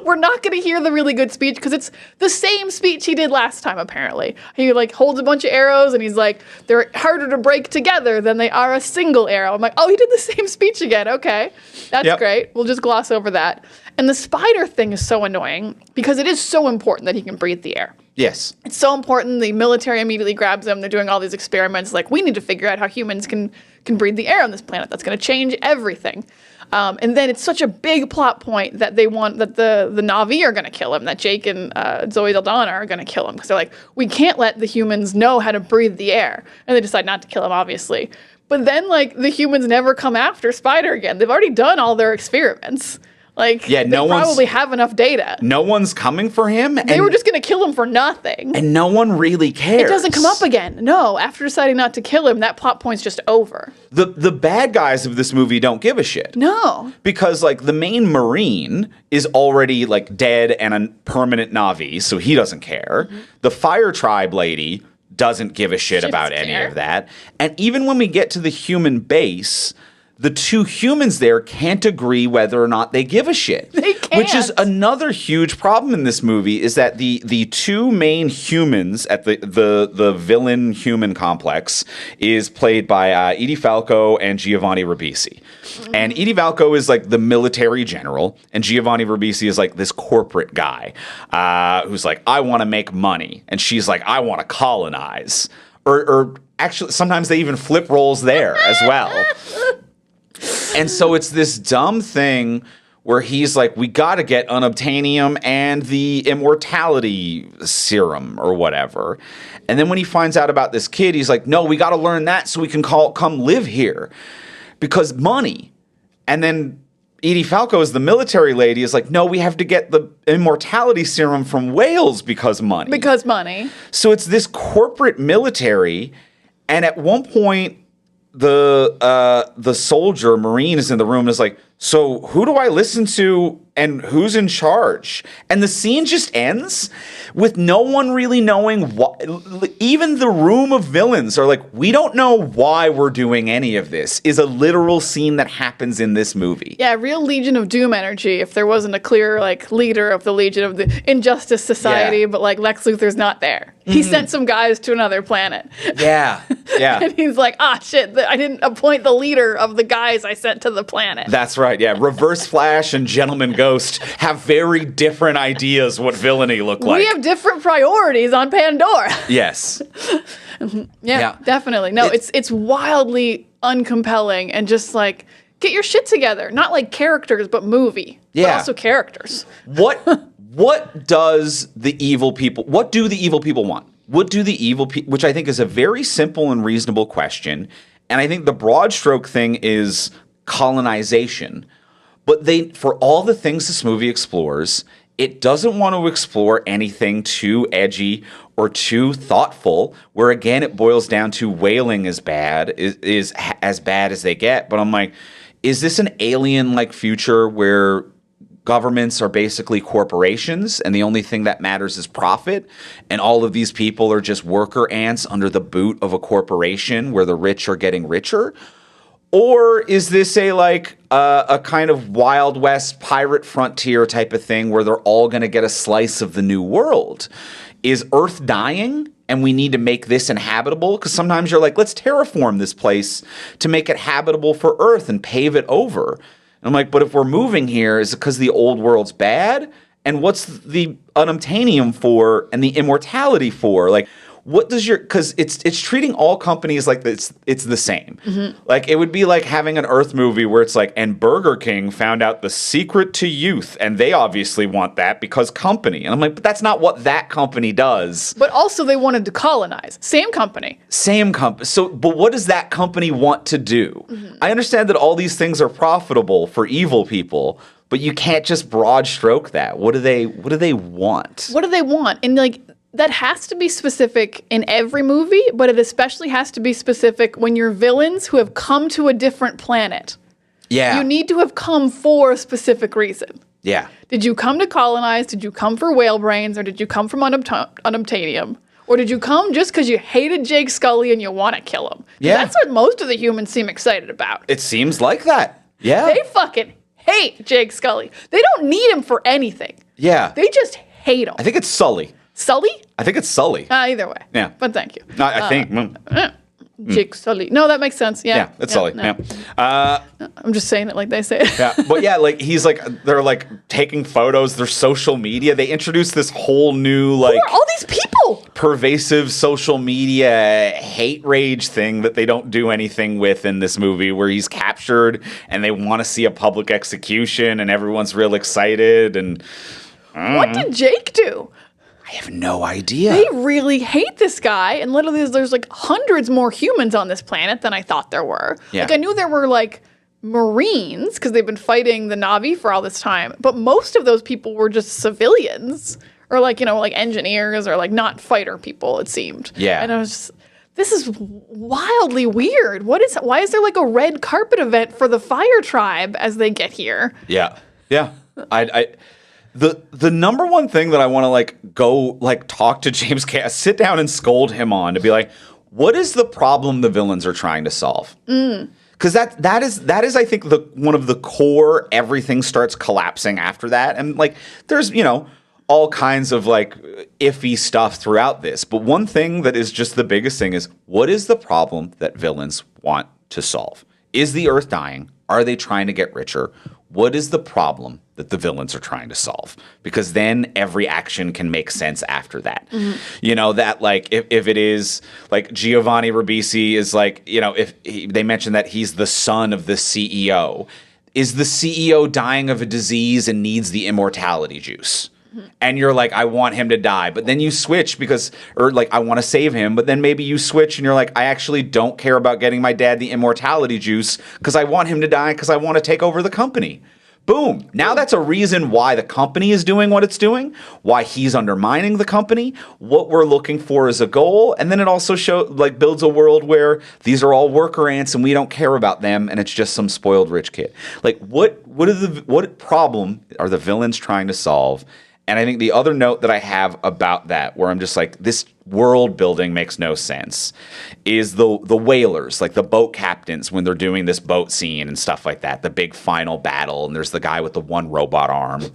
We're not going to hear the really good speech because it's the same speech he did last time, apparently. He, like, holds a bunch of arrows and he's like, they're harder to break together than they are a single arrow. I'm like, oh, he did the same speech again. Okay, that's great. We'll just gloss over that. And the spider thing is so annoying because it is so important that he can breathe the air. Yes. It's so important. The military immediately grabs him. They're doing all these experiments. Like, we need to figure out how humans can breathe the air on this planet. That's going to change everything. And then it's such a big plot point that they want that the Na'vi are going to kill him, that Jake and Zoe Saldana are going to kill him because they're like, we can't let the humans know how to breathe the air, and they decide not to kill him, obviously. But then like the humans never come after Spider again. They've already done all their experiments. Like, yeah, they probably have enough data. No one's coming for him. They were just going to kill him for nothing. And no one really cares. It doesn't come up again. No, after deciding not to kill him, that plot point's just over. The bad guys of this movie don't give a shit. No. Because, like, the main Marine is already, like, dead and a permanent Na'vi, so he doesn't care. Mm-hmm. The Fire Tribe lady doesn't give a shit about any of that. And even when we get to the human base, the two humans there can't agree whether or not they give a shit. They can't. Which is another huge problem in this movie, is that the two main humans at the villain human complex is played by Edie Falco and Giovanni Ribisi. Mm-hmm. And Edie Falco is like the military general, and Giovanni Ribisi is like this corporate guy who's like, I want to make money. And she's like, I want to colonize. Or actually, sometimes they even flip roles there as well. And so it's this dumb thing where he's like, we got to get unobtainium and the immortality serum or whatever. And then when he finds out about this kid, he's like, no, we got to learn that so we can come live here because money. And then Edie Falco, as the military lady, is like, no, we have to get the immortality serum from whales because money. Because money. So it's this corporate military. And at one point, the soldier Marine is in the room and is like, so who do I listen to and who's in charge? And the scene just ends with no one really knowing why. Even the room of villains are like, we don't know why we're doing any of this, is a literal scene that happens in this movie. Yeah, real Legion of Doom energy if there wasn't a clear like leader of the Legion of the Injustice Society, but like Lex Luthor's not there. He sent some guys to another planet. Yeah, yeah. And he's like, shit, I didn't appoint the leader of the guys I sent to the planet. That's right, yeah. Reverse Flash and Gentleman Ghost have very different ideas what villainy look like. We have different priorities on Pandora. Yes. Yeah, definitely. No, it's wildly uncompelling and just like, get your shit together. Not like characters, but movie. Yeah. But also characters. What does the evil people, what do the evil people want? What do the evil people, which I think is a very simple and reasonable question. And I think the broad stroke thing is colonization. But for all the things this movie explores, it doesn't want to explore anything too edgy or too thoughtful, where again, it boils down to whaling is bad, is as bad as they get. But I'm like, is this an alien-like future where governments are basically corporations and the only thing that matters is profit, and all of these people are just worker ants under the boot of a corporation where the rich are getting richer? Or is this a kind of Wild West pirate frontier type of thing where they're all going to get a slice of the new world? Is Earth dying and we need to make this inhabitable? Because sometimes you're like, let's terraform this place to make it habitable for Earth and pave it over. I'm like, but if we're moving here, is it because the old world's bad? And what's the unobtainium for and the immortality for? Like, what does because it's treating all companies like it's the same. Mm-hmm. Like, it would be like having an Earth movie where it's like, and Burger King found out the secret to youth, and they obviously want that because company. And I'm like, but that's not what that company does. But also they wanted to colonize. Same company. So, but what does that company want to do? Mm-hmm. I understand that all these things are profitable for evil people, but you can't just broad stroke that. What do they want? What do they want? And like, that has to be specific in every movie, but it especially has to be specific when you're villains who have come to a different planet. Yeah. You need to have come for a specific reason. Yeah. Did you come to colonize? Did you come for whale brains? Or did you come from unobtainium? Or did you come just because you hated Jake Scully and you want to kill him? Yeah. That's what most of the humans seem excited about. It seems like that. Yeah. They fucking hate Jake Scully. They don't need him for anything. Yeah. They just hate him. I think it's Sully. Sully? I think it's Sully. Either way. Yeah. But thank you. I think. Jake Sully. No, that makes sense. Yeah. Yeah, it's Sully. No. Yeah. I'm just saying it like they say it. Yeah. But yeah, like they're like taking photos, their social media. They introduced this whole new Who are all these people? pervasive social media hate rage thing that they don't do anything with in this movie, where he's captured and they want to see a public execution and everyone's real excited. And what did Jake do? I have no idea. They really hate this guy, and literally there's like hundreds more humans on this planet than I thought there were. Yeah. Like I knew there were like Marines because they've been fighting the Na'vi for all this time, but most of those people were just civilians or like, you know, like engineers or like not fighter people, it seemed. Yeah. And I was just, this is wildly weird. Why is there like a red carpet event for the fire tribe as they get here? Yeah. Yeah. The number one thing that I want to like go like talk to James Cass, sit down and scold him on, to be like, what is the problem the villains are trying to solve? Because that is I think one of the core. Everything starts collapsing after that, and like there's, you know, all kinds of like iffy stuff throughout this, but one thing that is just the biggest thing is, what is the problem that villains want to solve? Is the Earth dying? Are they trying to get richer? What is the problem that the villains are trying to solve? Because then every action can make sense after that. You know, that like if it is like Giovanni Ribisi is like, you know, if they mention that he's the son of the CEO, is the CEO dying of a disease and needs the immortality juice? And you're like, I want him to die. But then you switch or like, I want to save him. But then maybe you switch and you're like, I actually don't care about getting my dad the immortality juice because I want him to die because I want to take over the company. Boom. Now that's a reason why the company is doing what it's doing, why he's undermining the company, what we're looking for as a goal. And then it also builds a world where these are all worker ants and we don't care about them and it's just some spoiled rich kid. Like what problem are the villains trying to solve? And I think the other note that I have about that, where I'm just like, this world building makes no sense, is the whalers, like the boat captains, when they're doing this boat scene and stuff like that, the big final battle, and there's the guy with the one robot arm.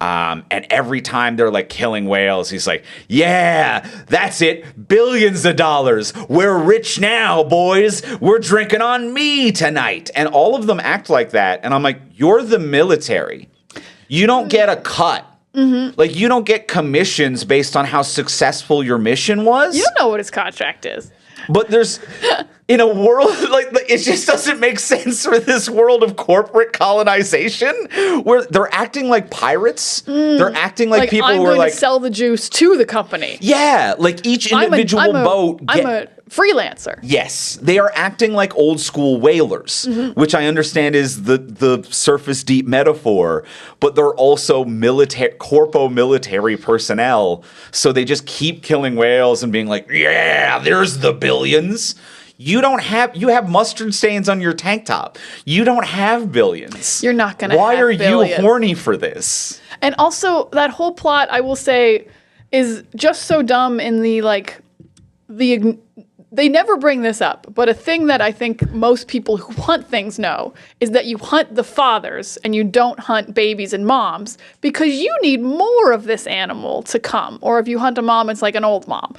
And every time they're like killing whales, he's like, yeah, that's it, billions of dollars. We're rich now, boys. We're drinking on me tonight. And all of them act like that. And I'm like, you're the military. You don't get a cut. Like, you don't get commissions based on how successful your mission was. You don't know what his contract is. But there's, in a world, like, it just doesn't make sense for this world of corporate colonization where they're acting like pirates. They're acting like people I'm who are going like, to sell the juice to the company. yeah, like each individual boat. I'm a freelancer. Yes, they are acting like old school whalers, which I understand is the surface deep metaphor, but they're also corpo military personnel. So they just keep killing whales and being like, yeah, there's the billions. You have mustard stains on your tank top. You don't have billions. You're not going to have Why are billions. you horny for this? And also, that whole plot, I will say, is just so dumb in they never bring this up, but a thing that I think most people who hunt things know is that you hunt the fathers and you don't hunt babies and moms because you need more of this animal to come. Or if you hunt a mom, it's like an old mom.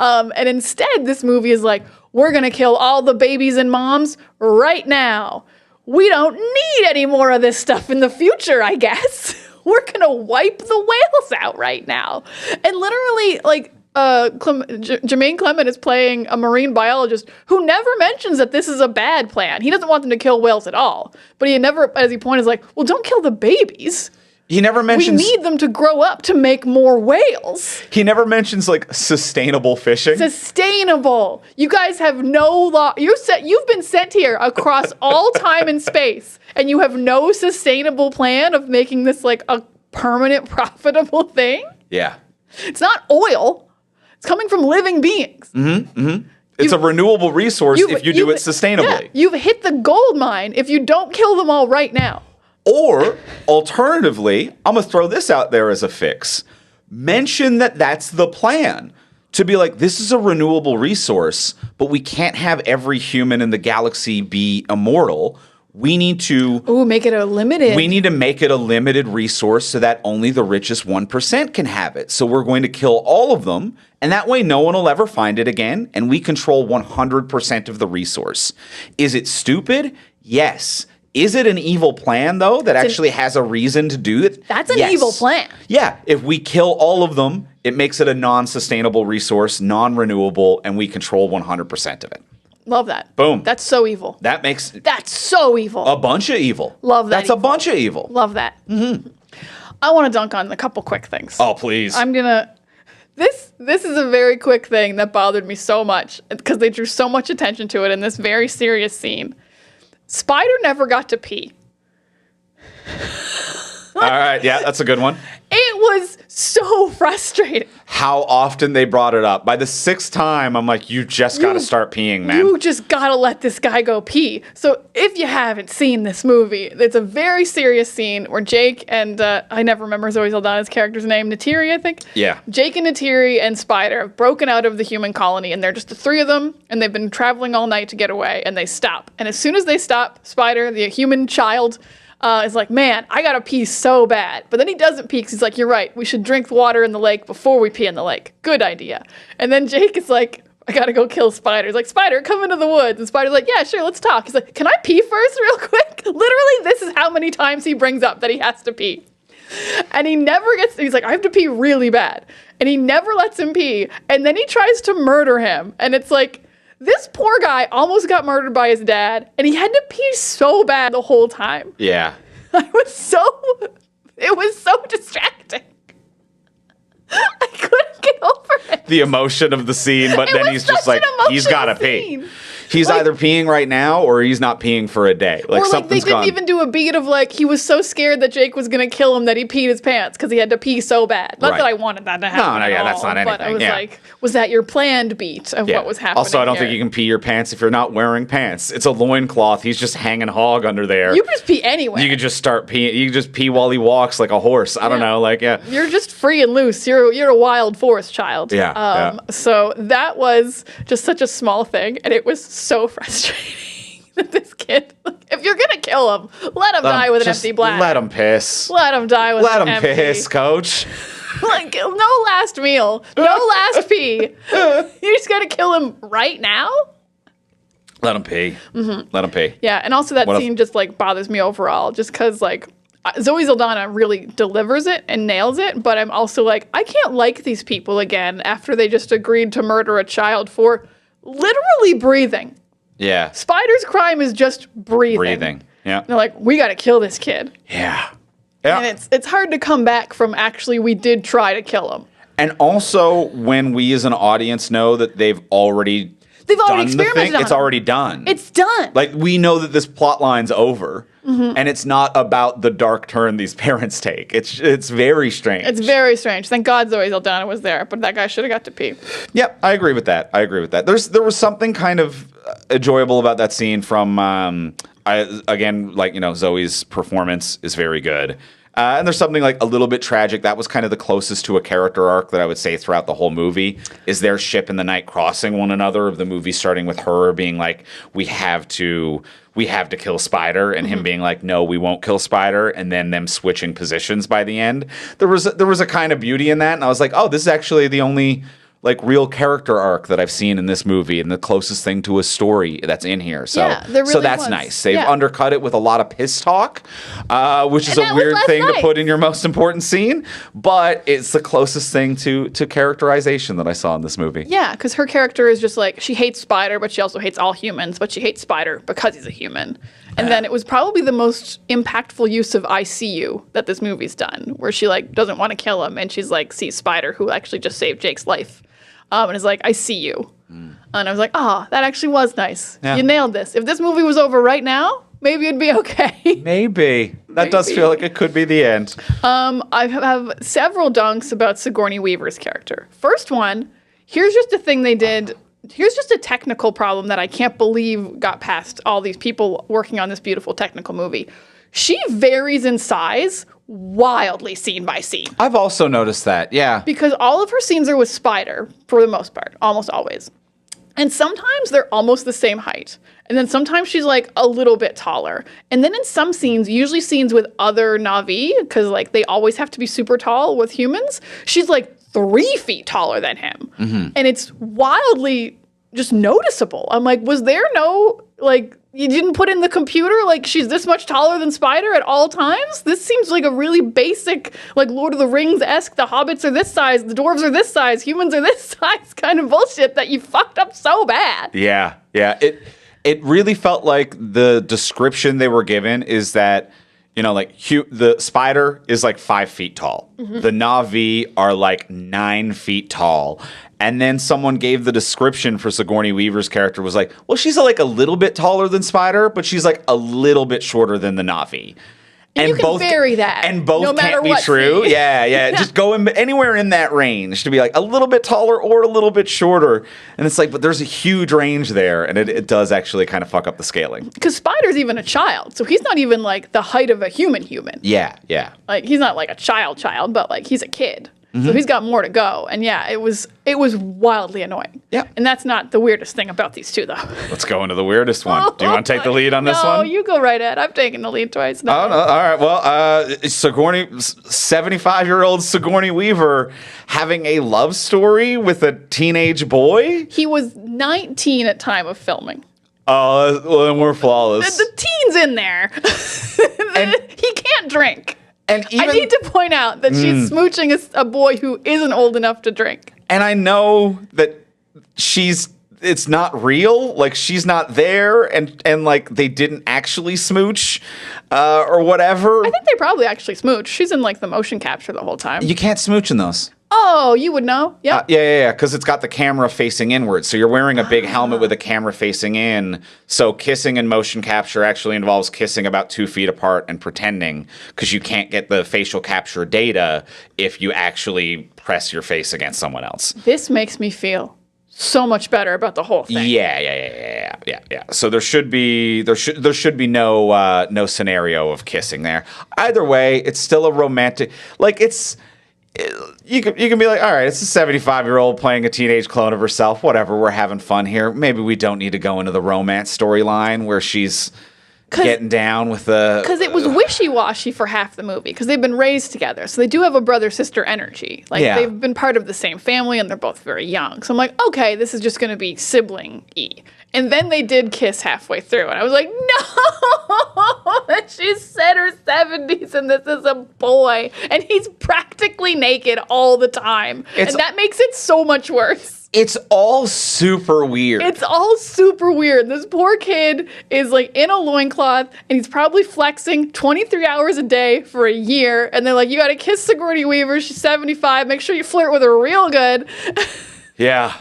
And instead, this movie is like, we're going to kill all the babies and moms right now. We don't need any more of this stuff in the future, I guess. We're going to wipe the whales out right now. And literally, like, Jermaine Clement is playing a marine biologist who never mentions that this is a bad plan. He doesn't want them to kill whales at all. But he never, as he points, is like, well, don't kill the babies. He never mentions. We need them to grow up to make more whales. He never mentions like sustainable fishing. Sustainable. You guys have no law. You've been sent here across all time and space, and you have no sustainable plan of making this like a permanent, profitable thing. Yeah. It's not oil. It's coming from living beings. It's a renewable resource if you do it sustainably. Yeah, you've hit the gold mine if you don't kill them all right now. Or, alternatively, I'm going to throw this out there as a fix. Mention that that's the plan. To be like, this is a renewable resource, but we can't have every human in the galaxy be immortal. We need to make it a limited. We need to make it a limited resource so that only the richest 1% can have it. So we're going to kill all of them, and that way no one will ever find it again, and we control 100% of the resource. Is it stupid? Yes. Is it an evil plan, though, that actually has a reason to do it? That's an Yes. evil plan. Yeah. If we kill all of them, it makes it a non-sustainable resource, non-renewable, and we control 100% of it. Love that. Boom. That's so evil. That makes That's so evil. a bunch of evil. Love that That's evil. a bunch of evil. Love that. I want to dunk on a couple quick things. Oh, please. I'm gonna. This is a very quick thing that bothered me so much because they drew so much attention to it in this very serious scene. Spider never got to pee. All right. Yeah, that's a good one. It was so frustrating. How often they brought it up. By the 6th time, I'm like, you just got to start peeing, man. You just gotta let this guy go pee. So if you haven't seen this movie, it's a very serious scene where Jake and I never remember Zoe Saldana's character's name, Neytiri, I think. Yeah. Jake and Neytiri and Spider have broken out of the human colony, and they're just the three of them, and they've been traveling all night to get away, and they stop. And as soon as they stop, Spider, the human child, is like, man, I gotta pee so bad. But then he doesn't pee because he's like, you're right, we should drink water in the lake before we pee in the lake. Good idea. And then Jake is like, I gotta go kill Spider. He's like, Spider, come into the woods. And Spider's like, yeah, sure, let's talk. He's like, can I pee first real quick? Literally, this is how many times he brings up that he has to pee. And he never he's like, I have to pee really bad. And he never lets him pee. And then he tries to murder him. And it's like, this poor guy almost got murdered by his dad, and he had to pee so bad the whole time. Yeah. It was so distracting. I couldn't get over it. The emotion of the scene, but It then was he's just such like, an he's got to emotional pee. scene. He's Like- either peeing right now or he's not peeing for a day. Like Or like they something's didn't gone. even do a beat of like he was so scared that Jake was gonna kill him that he peed his pants because he had to pee so bad. Not Right. that I wanted that to happen. no, at yeah, that's all, not But I anything, was yeah. like, was that your planned beat of Yeah. what was happening? Also, I don't think here? you can pee your pants if you're not wearing pants. It's a loincloth. He's just hanging hog under there. You can just pee anyway. You could just start peeing. You can just pee while he walks like a horse. I don't Yeah. know. Like, yeah. You're just free and loose. You're a wild forest child. Yeah, yeah. So that was just such a small thing, and it was so frustrating that this kid. If you're gonna kill him, let him die with an Just empty bladder. Let him piss. Let him die with Let an him empty. piss, coach. Like no last meal, no last pee. You just gotta kill him right now. Let him pee. Mm-hmm. Let him pee. Yeah, and also that What else? scene just like bothers me overall, just because like Zoe Saldana really delivers it and nails it, but I'm also like, I can't like these people again after they just agreed to murder a child for literally breathing. Yeah. Spider's crime is just breathing. Breathing. Yeah. They're like, we got to kill this kid, Yeah. Yeah. and it's hard to come back from actually we did try to kill him. And also, when we as an audience know that they've already They've already done the experimented thing, on it's it. already done. It's done. like we know that this plot line's over, Mm-hmm. and it's not about the dark turn these parents take. It's very strange. It's very strange. Thank God Zoe Saldana was there, but that guy should have got to pee. Yep, I agree with that. There was something kind of enjoyable about that scene from Zoe's performance is very good. And there's something like a little bit tragic. That was kind of the closest to a character arc that I would say throughout the whole movie is their ship and the night crossing one another, of the movie starting with her being like, we have to kill Spider, and him being like, no, we won't kill Spider, and then them switching positions by the end. There was a kind of beauty in that, and I was like, oh, this is actually the only like real character arc that I've seen in this movie, and the closest thing to a story that's in here. So, Yeah, there so really that's was. nice. They've Yeah. undercut it with a lot of piss talk, which is And a that was weird last thing to night. put in your most important scene, but it's the closest thing to characterization that I saw in this movie. Yeah, because her character is just like, she hates Spider, but she also hates all humans, but she hates Spider because he's a human. And then it was probably the most impactful use of I see you that this movie's done, where she like doesn't want to kill him, and she's like sees Spider, who actually just saved Jake's life, and is like, I see you. And I was like, that actually was nice. Yeah. You nailed this. If this movie was over right now, maybe it'd be okay. Maybe. That does Maybe. feel like it could be the end. I have several dunks about Sigourney Weaver's character. First one, here's just a thing they did. Here's just a technical problem that I can't believe got past all these people working on this beautiful technical movie. She varies in size wildly scene by scene. I've also noticed that. Yeah. Because all of her scenes are with Spider, for the most part, almost always. And sometimes they're almost the same height. And then sometimes she's like a little bit taller. And then in some scenes, usually scenes with other Na'vi, because like they always have to be super tall with humans, she's like 3 feet taller than him. And it's wildly just noticeable. I'm like, was there no like You didn't put in the computer, like, she's this much taller than Spider at all times? This seems like a really basic, like, Lord of the Rings-esque, the hobbits are this size, the dwarves are this size, humans are this size kind of bullshit that you fucked up so bad. Yeah. It really felt like the description they were given is that, like the Spider is like 5 feet tall. Mm-hmm. The Na'vi are like 9 feet tall. And then someone gave the description for Sigourney Weaver's character was like, well, she's like a little bit taller than Spider, but she's like a little bit shorter than the Na'vi. And you can vary that. And both no matter can't be what true. scene. Yeah. Just go anywhere in that range to be like a little bit taller or a little bit shorter. And it's like, but there's a huge range there. And it does actually kind of fuck up the scaling. Because Spider's even a child. So he's not even like the height of a human. Yeah. Like he's not like a child, but like he's a kid. So he's got more to go. And yeah, it was wildly annoying. Yeah. And that's not the weirdest thing about these two, though. Let's go into the weirdest one. Do you want to take the lead on this one? No, you go right ahead. I've taken the lead twice now. Oh, no. All right. Well, 75-year-old Sigourney Weaver having a love story with a teenage boy? He was 19 at time of filming. Oh, well, then we're flawless. The teen's in there. And he can't drink. And even, I need to point out that she's smooching a boy who isn't old enough to drink. And I know that it's not real. Like, she's not there, and like, they didn't actually smooch or whatever. I think they probably actually smooch. She's in, like, the motion capture the whole time. You can't smooch in those. Oh, you would know? Yeah. Yeah, because it's got the camera facing inward. So you're wearing a big helmet with a camera facing in. So kissing and motion capture actually involves kissing about 2 feet apart and pretending, because you can't get the facial capture data if you actually press your face against someone else. This makes me feel so much better about the whole thing. Yeah. So there should be no scenario of kissing there. Either way, it's still a romantic, like, it's. You can be like, all right, it's a 75-year-old playing a teenage clone of herself. Whatever, we're having fun here. Maybe we don't need to go into the romance storyline where she's getting down with the... Because it was wishy-washy for half the movie, because they've been raised together. So they do have a brother-sister energy. Like, they've been part of the same family, and they're both very young. So I'm like, okay, this is just going to be sibling-y. And then they did kiss halfway through, and I was like, no! She's said her 70s, and this is a boy. And he's practically naked all the time. And that makes it so much worse. It's all super weird. It's all super weird. This poor kid is like in a loincloth, and he's probably flexing 23 hours a day for a year. And they're like, you got to kiss Sigourney Weaver. She's 75. Make sure you flirt with her real good. Yeah.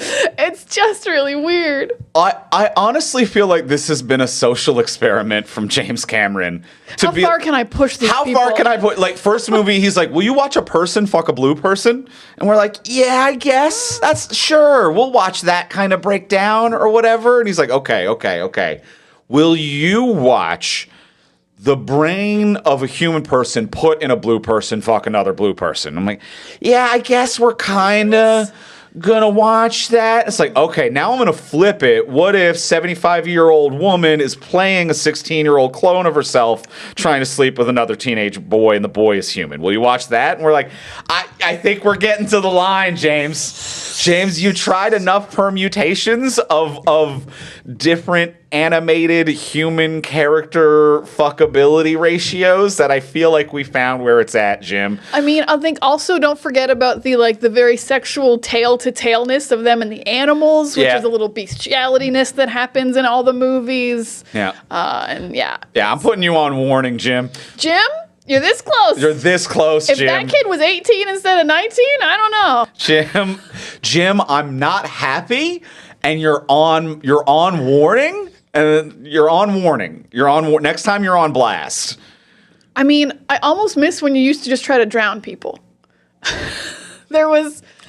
It's just really weird. I honestly feel like this has been a social experiment from James Cameron. How far can I push these people? How far can I put? Like, first movie, he's like, will you watch a person fuck a blue person? And we're like, yeah, I guess. That's sure. We'll watch that kind of breakdown or whatever. And he's like, okay. Will you watch the brain of a human person put in a blue person fuck another blue person? I'm like, yeah, I guess we're kind of gonna watch that. It's like, okay, now I'm gonna flip it. What if 75-year-old woman is playing a 16-year-old clone of herself trying to sleep with another teenage boy, and the boy is human? Will you watch that? And we're like, I think we're getting to the line, James. You tried enough permutations of different animated human character fuckability ratios that I feel like we found where it's at, Jim. I mean, I think also don't forget about the very sexual tail-to-tailness of them and the animals, which is a little bestialityness that happens in all the movies. Yeah. Yeah, I'm putting you on warning, Jim. Jim? You're this close. You're this close, Jim. If that kid was 18 instead of 19, I don't know. Jim, I'm not happy, and you're on warning. And you're on warning. Next time you're on blast. I mean, I almost miss when you used to just try to drown people.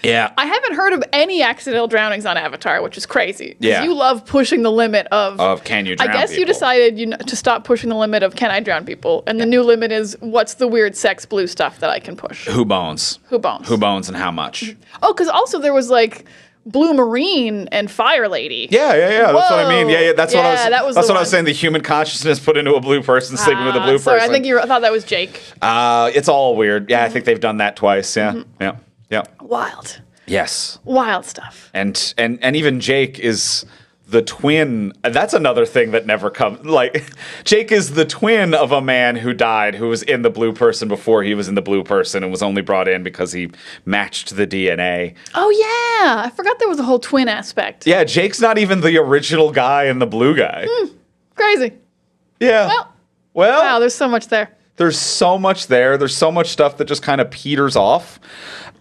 Yeah. I haven't heard of any accidental drownings on Avatar, which is crazy. Yeah. You love pushing the limit of can you drown people? I guess you decided to stop pushing the limit of can I drown people, and the new limit is what's the weird sex blue stuff that I can push. Who bones? Who bones And how much? Oh, because also there was like Blue Marine and Fire Lady. Yeah. That's what I mean. Yeah. That's what I was saying. The human consciousness put into a blue person sleeping with a blue person. I think I thought that was Jake. It's all weird. Yeah, I think they've done that twice. Yeah. Mm-hmm. Yeah. Wild. Yes. Wild stuff. And even Jake is the twin. That's another thing that never comes. Like, Jake is the twin of a man who died, who was in the blue person before he was in the blue person and was only brought in because he matched the DNA. Oh, yeah. I forgot there was a whole twin aspect. Yeah, Jake's not even the original guy and the blue guy. Crazy. Yeah. Well, Wow, there's so much there. there's so much there. There's so much stuff that just kind of peters off.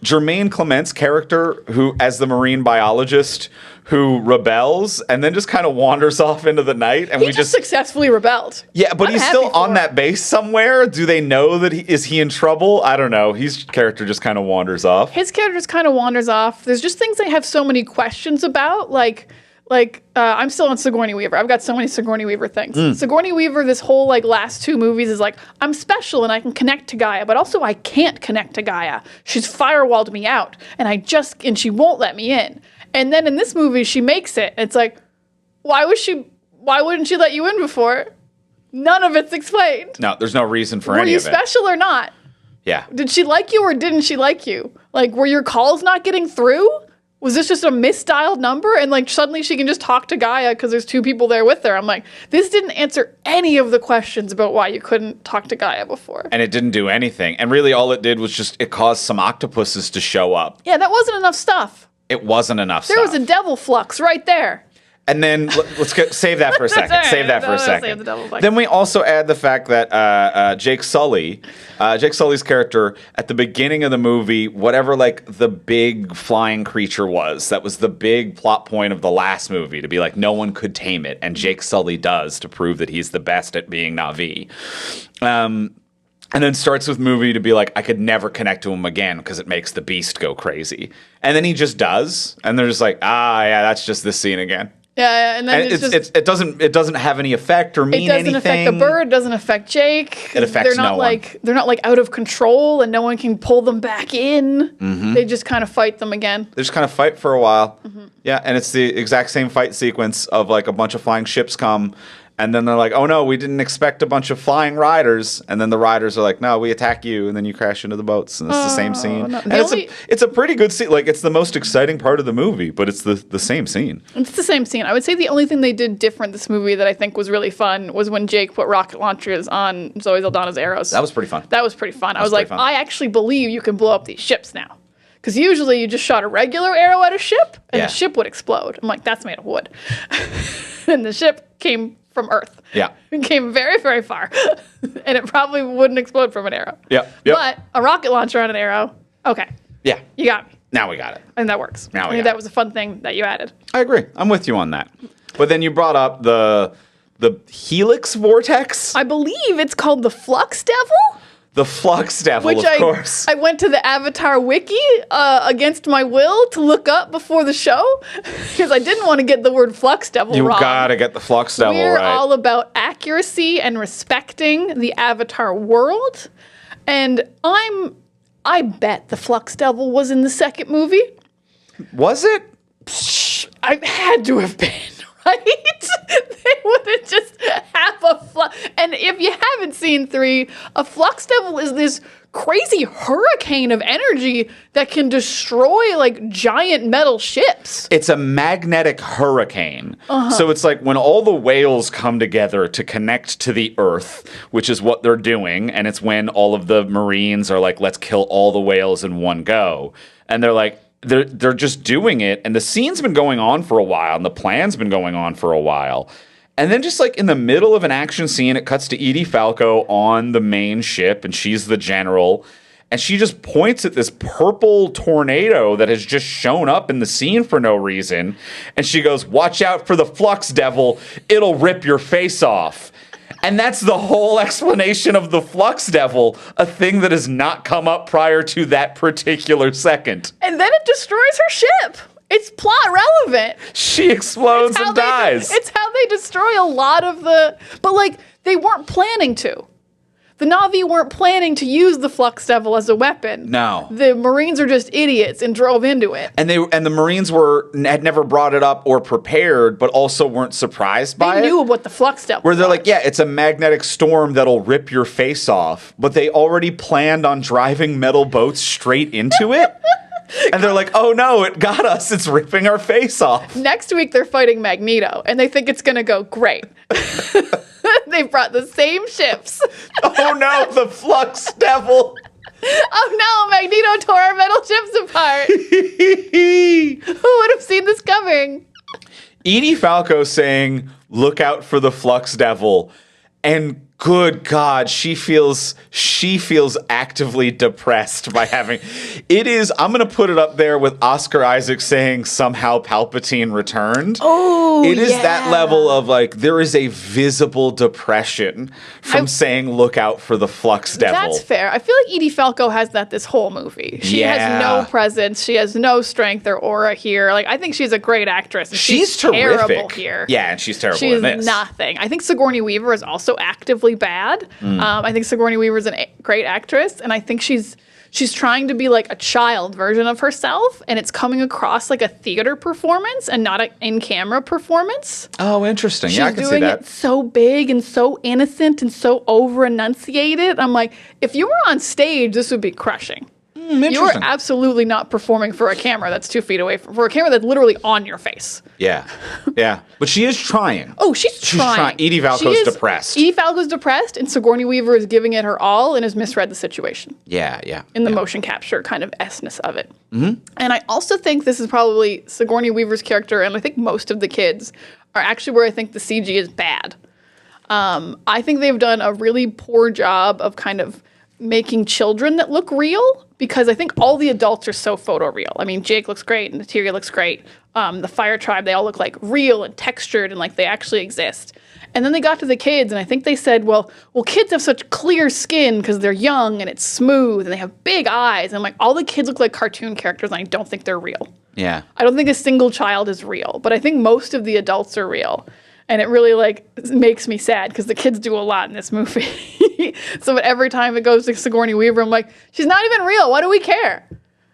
Jermaine Clement's character, who, as the marine biologist, who rebels and then just kind of wanders off into the night, and He just successfully rebelled. yeah, but I'm he's happy still for on him. that base somewhere. Do they know that is he in trouble? I don't know. His character just kind of wanders off. His character just kind of wanders off. There's just things I have so many questions about, like I'm still on Sigourney Weaver. I've got so many Sigourney Weaver things. Sigourney Weaver, this whole like last 2 movies is like, I'm special and I can connect to Gaia, but also I can't connect to Gaia. She's firewalled me out, and she won't let me in. And then in this movie, she makes it. It's like, why wouldn't she let you in before? None of it's explained. No, there's no reason for Were any you of it. special or not? Yeah. Did she like you or didn't she like you? Like, were your calls not getting through? Was this just a misdialed number? And like suddenly she can just talk to Gaia because there's 2 people there with her. I'm like, this didn't answer any of the questions about why you couldn't talk to Gaia before. And it didn't do anything. And really all it did was just it caused some octopuses to show up. Yeah, that wasn't enough stuff. It wasn't enough There stuff. was a devil flux right there. And then save that for a second. all right. Save that for No, a save second. the devil flux. Then we also add the fact that Jake Sully's character at the beginning of the movie, whatever like the big flying creature was, that was the big plot point of the last movie, to be like no one could tame it, and Jake Sully does to prove that he's the best at being Na'vi. And then starts with movie to be like, I could never connect to him again because it makes the beast go crazy. And then he just does, and they're just like, yeah, that's just this scene again. Yeah, and then And it doesn't have any effect or mean it doesn't anything. affect the bird, doesn't affect Jake. It affects they're not no one. they're not like out of control and no one can pull them back in. They just kind of fight them again. They just kind of fight for a while. Yeah, and it's the exact same fight sequence of like a bunch of flying ships come, and then they're like, oh no, we didn't expect a bunch of flying riders. And then the riders are like, no, we attack you. And then you crash into the boats. And it's the same scene. no. And it's a pretty good scene. Like, it's the most exciting part of the movie, but it's the same scene. It's the same scene. I would say the only thing they did different this movie that I think was really fun was when Jake put rocket launchers on Zoe Saldana's arrows. That was pretty fun. That was pretty fun. I was pretty like, fun. I actually believe you can blow up these ships now. Because usually you just shot a regular arrow at a ship and Yeah. the ship would explode. I'm like, that's made of wood. And the ship came from Earth. Yeah. It came very, very far. And it probably wouldn't explode from an arrow. Yep. But a rocket launcher on an arrow, okay. Yeah. You got me. Now we got it. And that works. Now we I think got that it. was a fun thing that you added. I agree. I'm with you on that. But then you brought up the helix vortex, I believe it's called the Flux Devil. the flux devil, Which of course. I went to the Avatar wiki against my will to look up before the show because I didn't want to get the word Flux Devil You wrong. gotta get the flux devil We're right. all about accuracy and respecting the Avatar world, and I bet the Flux Devil was in the second movie. Was it? I had to have been. Right? They wouldn't just have a flux. And if you haven't seen 3, a flux devil is this crazy hurricane of energy that can destroy like giant metal ships. It's a magnetic hurricane. So it's like when all the whales come together to connect to the earth, which is what they're doing, and it's when all of the Marines are like, let's kill all the whales in one go. And they're like, they're just doing it, and the scene's been going on for a while, and the plan's been going on for a while. And then just like in the middle of an action scene, it cuts to Edie Falco on the main ship, and she's the general, and she just points at this purple tornado that has just shown up in the scene for no reason, and she goes, watch out for the flux devil, it'll rip your face off. And that's the whole explanation of the Flux Devil, a thing that has not come up prior to that particular second. And then it destroys her ship. It's plot relevant. She explodes and dies. It's how they destroy a lot of the... But, like, they weren't planning to. The Na'vi weren't planning to use the Flux Devil as a weapon. No. The Marines are just idiots and drove into it. And the Marines had never brought it up or prepared, but also weren't surprised by it. They knew what the Flux Devil Where they're was. like, yeah, it's a magnetic storm that'll rip your face off. But they already planned on driving metal boats straight into it. And they're like, oh no, it got us. It's ripping our face off. Next week, they're fighting Magneto, and they think it's going to go great. They brought the same ships. Oh no, the Flux Devil. Oh no, Magneto tore our metal ships apart. Who would have seen this coming? Edie Falco saying, look out for the Flux Devil. And good God, she feels actively depressed by having it is. I'm going to put it up there with Oscar Isaac saying somehow Palpatine returned. Oh, it is that level of like there is a visible depression from saying look out for the Flux Devil. That's fair. I feel like Edie Falco has that this whole movie. She has no presence. She has no strength or aura here. Like I think she's a great actress. And she's terrific terrible here. Yeah, and she's terrible she's in this. Nothing. I think Sigourney Weaver is also actively bad. I think Sigourney Weaver's a great actress, and I think she's trying to be like a child version of herself, and it's coming across like a theater performance and not an in-camera performance. Oh, interesting. Yeah, I can see that. She's doing it so big and so innocent and so over-enunciated. I'm like, if you were on stage, this would be crushing. You are absolutely not performing for a camera that's 2 feet away for a camera that's literally on your face. Yeah. Yeah. But she is trying. Oh, she's trying. Edie Falco's depressed. Edie Falco's depressed, and Sigourney Weaver is giving it her all and has misread the situation. Yeah, yeah. In the motion capture kind of essence of it. Mm-hmm. And I also think this is probably Sigourney Weaver's character, and I think most of the kids are actually where I think the CG is bad. I think they've done a really poor job of kind of making children that look real, because I think all the adults are so photoreal. I mean, Jake looks great, and Natalia looks great. The Fire Tribe, they all look like real and textured and like they actually exist. And then they got to the kids, and I think they said, well, kids have such clear skin because they're young and it's smooth and they have big eyes. And I'm like, all the kids look like cartoon characters, and I don't think they're real. Yeah. I don't think a single child is real, but I think most of the adults are real. And it really like makes me sad because the kids do a lot in this movie. So every time it goes to Sigourney Weaver, I'm like, she's not even real. Why do we care?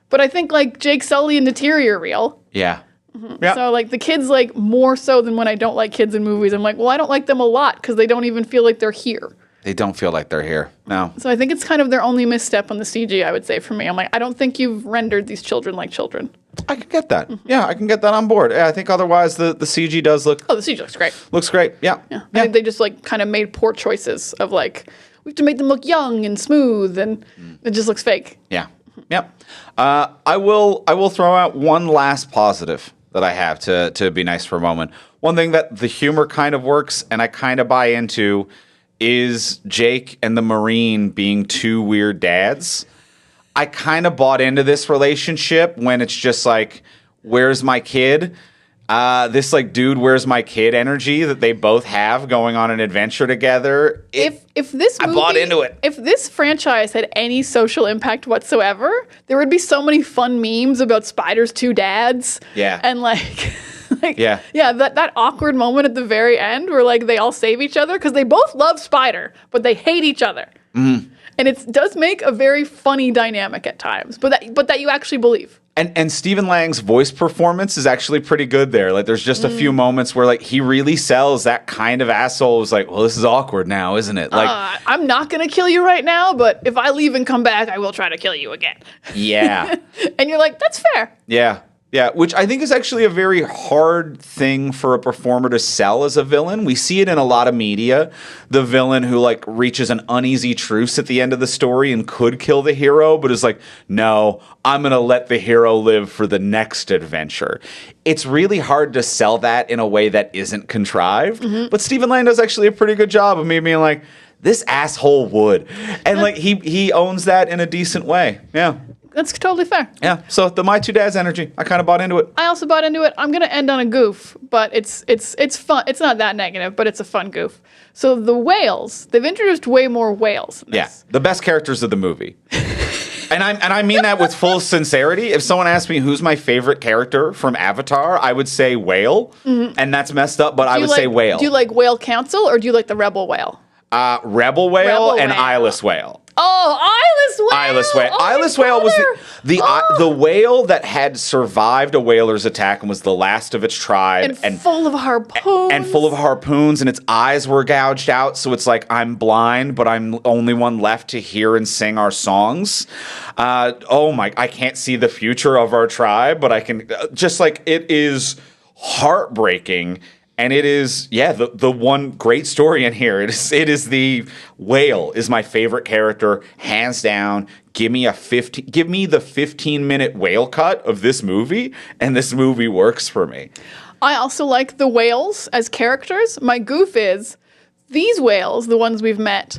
But I think like Jake Sully and Natalia are real. Yeah. Mm-hmm. Yep. So like the kids like more so than when I don't like kids in movies. I'm like, well, I don't like them a lot because they don't even feel like they're here. They don't feel like they're here. No. So I think it's kind of their only misstep on the CG, I would say, for me. I'm like, I don't think you've rendered these children like children. I can get that. Mm-hmm. Yeah, I can get that on board. Yeah, I think otherwise the CG does look... Oh, the CG looks great. Looks great, yeah. I think they just like kind of made poor choices of like, we have to make them look young and smooth, and it just looks fake. Yeah, yep. I will throw out one last positive that I have to be nice for a moment. One thing that the humor kind of works and I kind of buy into is Jake and the Marine being two weird dads. I kind of bought into this relationship when it's just like, where's my kid? This like, dude, where's my kid energy that they both have going on an adventure together. If this movie, I bought into it. If this franchise had any social impact whatsoever, there would be so many fun memes about Spider's two dads. Yeah. And like... that awkward moment at the very end where like they all save each other because they both love Spider, but they hate each other. Mm-hmm. And it does make a very funny dynamic at times, but that you actually believe. And Stephen Lang's voice performance is actually pretty good there. Like there's just a few moments where like he really sells that kind of asshole who's like, well, this is awkward now, isn't it? Like I'm not gonna kill you right now, but if I leave and come back, I will try to kill you again. Yeah. And you're like, that's fair. Yeah. Yeah, which I think is actually a very hard thing for a performer to sell as a villain. We see it in a lot of media. The villain who like reaches an uneasy truce at the end of the story and could kill the hero, but is like, no, I'm going to let the hero live for the next adventure. It's really hard to sell that in a way that isn't contrived. Mm-hmm. But Stephen Lang does actually a pretty good job of me being like, this asshole would. And like he owns that in a decent way. Yeah. That's totally fair. Yeah. So the My Two Dads energy, I kind of bought into it. I also bought into it. I'm gonna end on a goof, but it's fun. It's not that negative, but it's a fun goof. So the whales, they've introduced way more whales. Yeah, the best characters of the movie. And I mean that with full sincerity. If someone asked me who's my favorite character from Avatar, I would say whale, and that's messed up. But I would say whale. Do you like Whale Council or do you like the Rebel Whale? Rebel whale and eyeless whale. Oh, eyeless whale. Eyeless whale. Oh, my Eyeless whale was brother. the whale that had survived a whaler's attack and was the last of its tribe and full of harpoons. and full of harpoons, and its eyes were gouged out. So it's like, I'm blind, but I'm the only one left to hear and sing our songs. I can't see the future of our tribe, but I can just like, it is heartbreaking. And it is, the one great story in here. It is the whale is my favorite character, hands down. Give me the 15-minute whale cut of this movie, and this movie works for me. I also like the whales as characters. My goof is these whales, the ones we've met,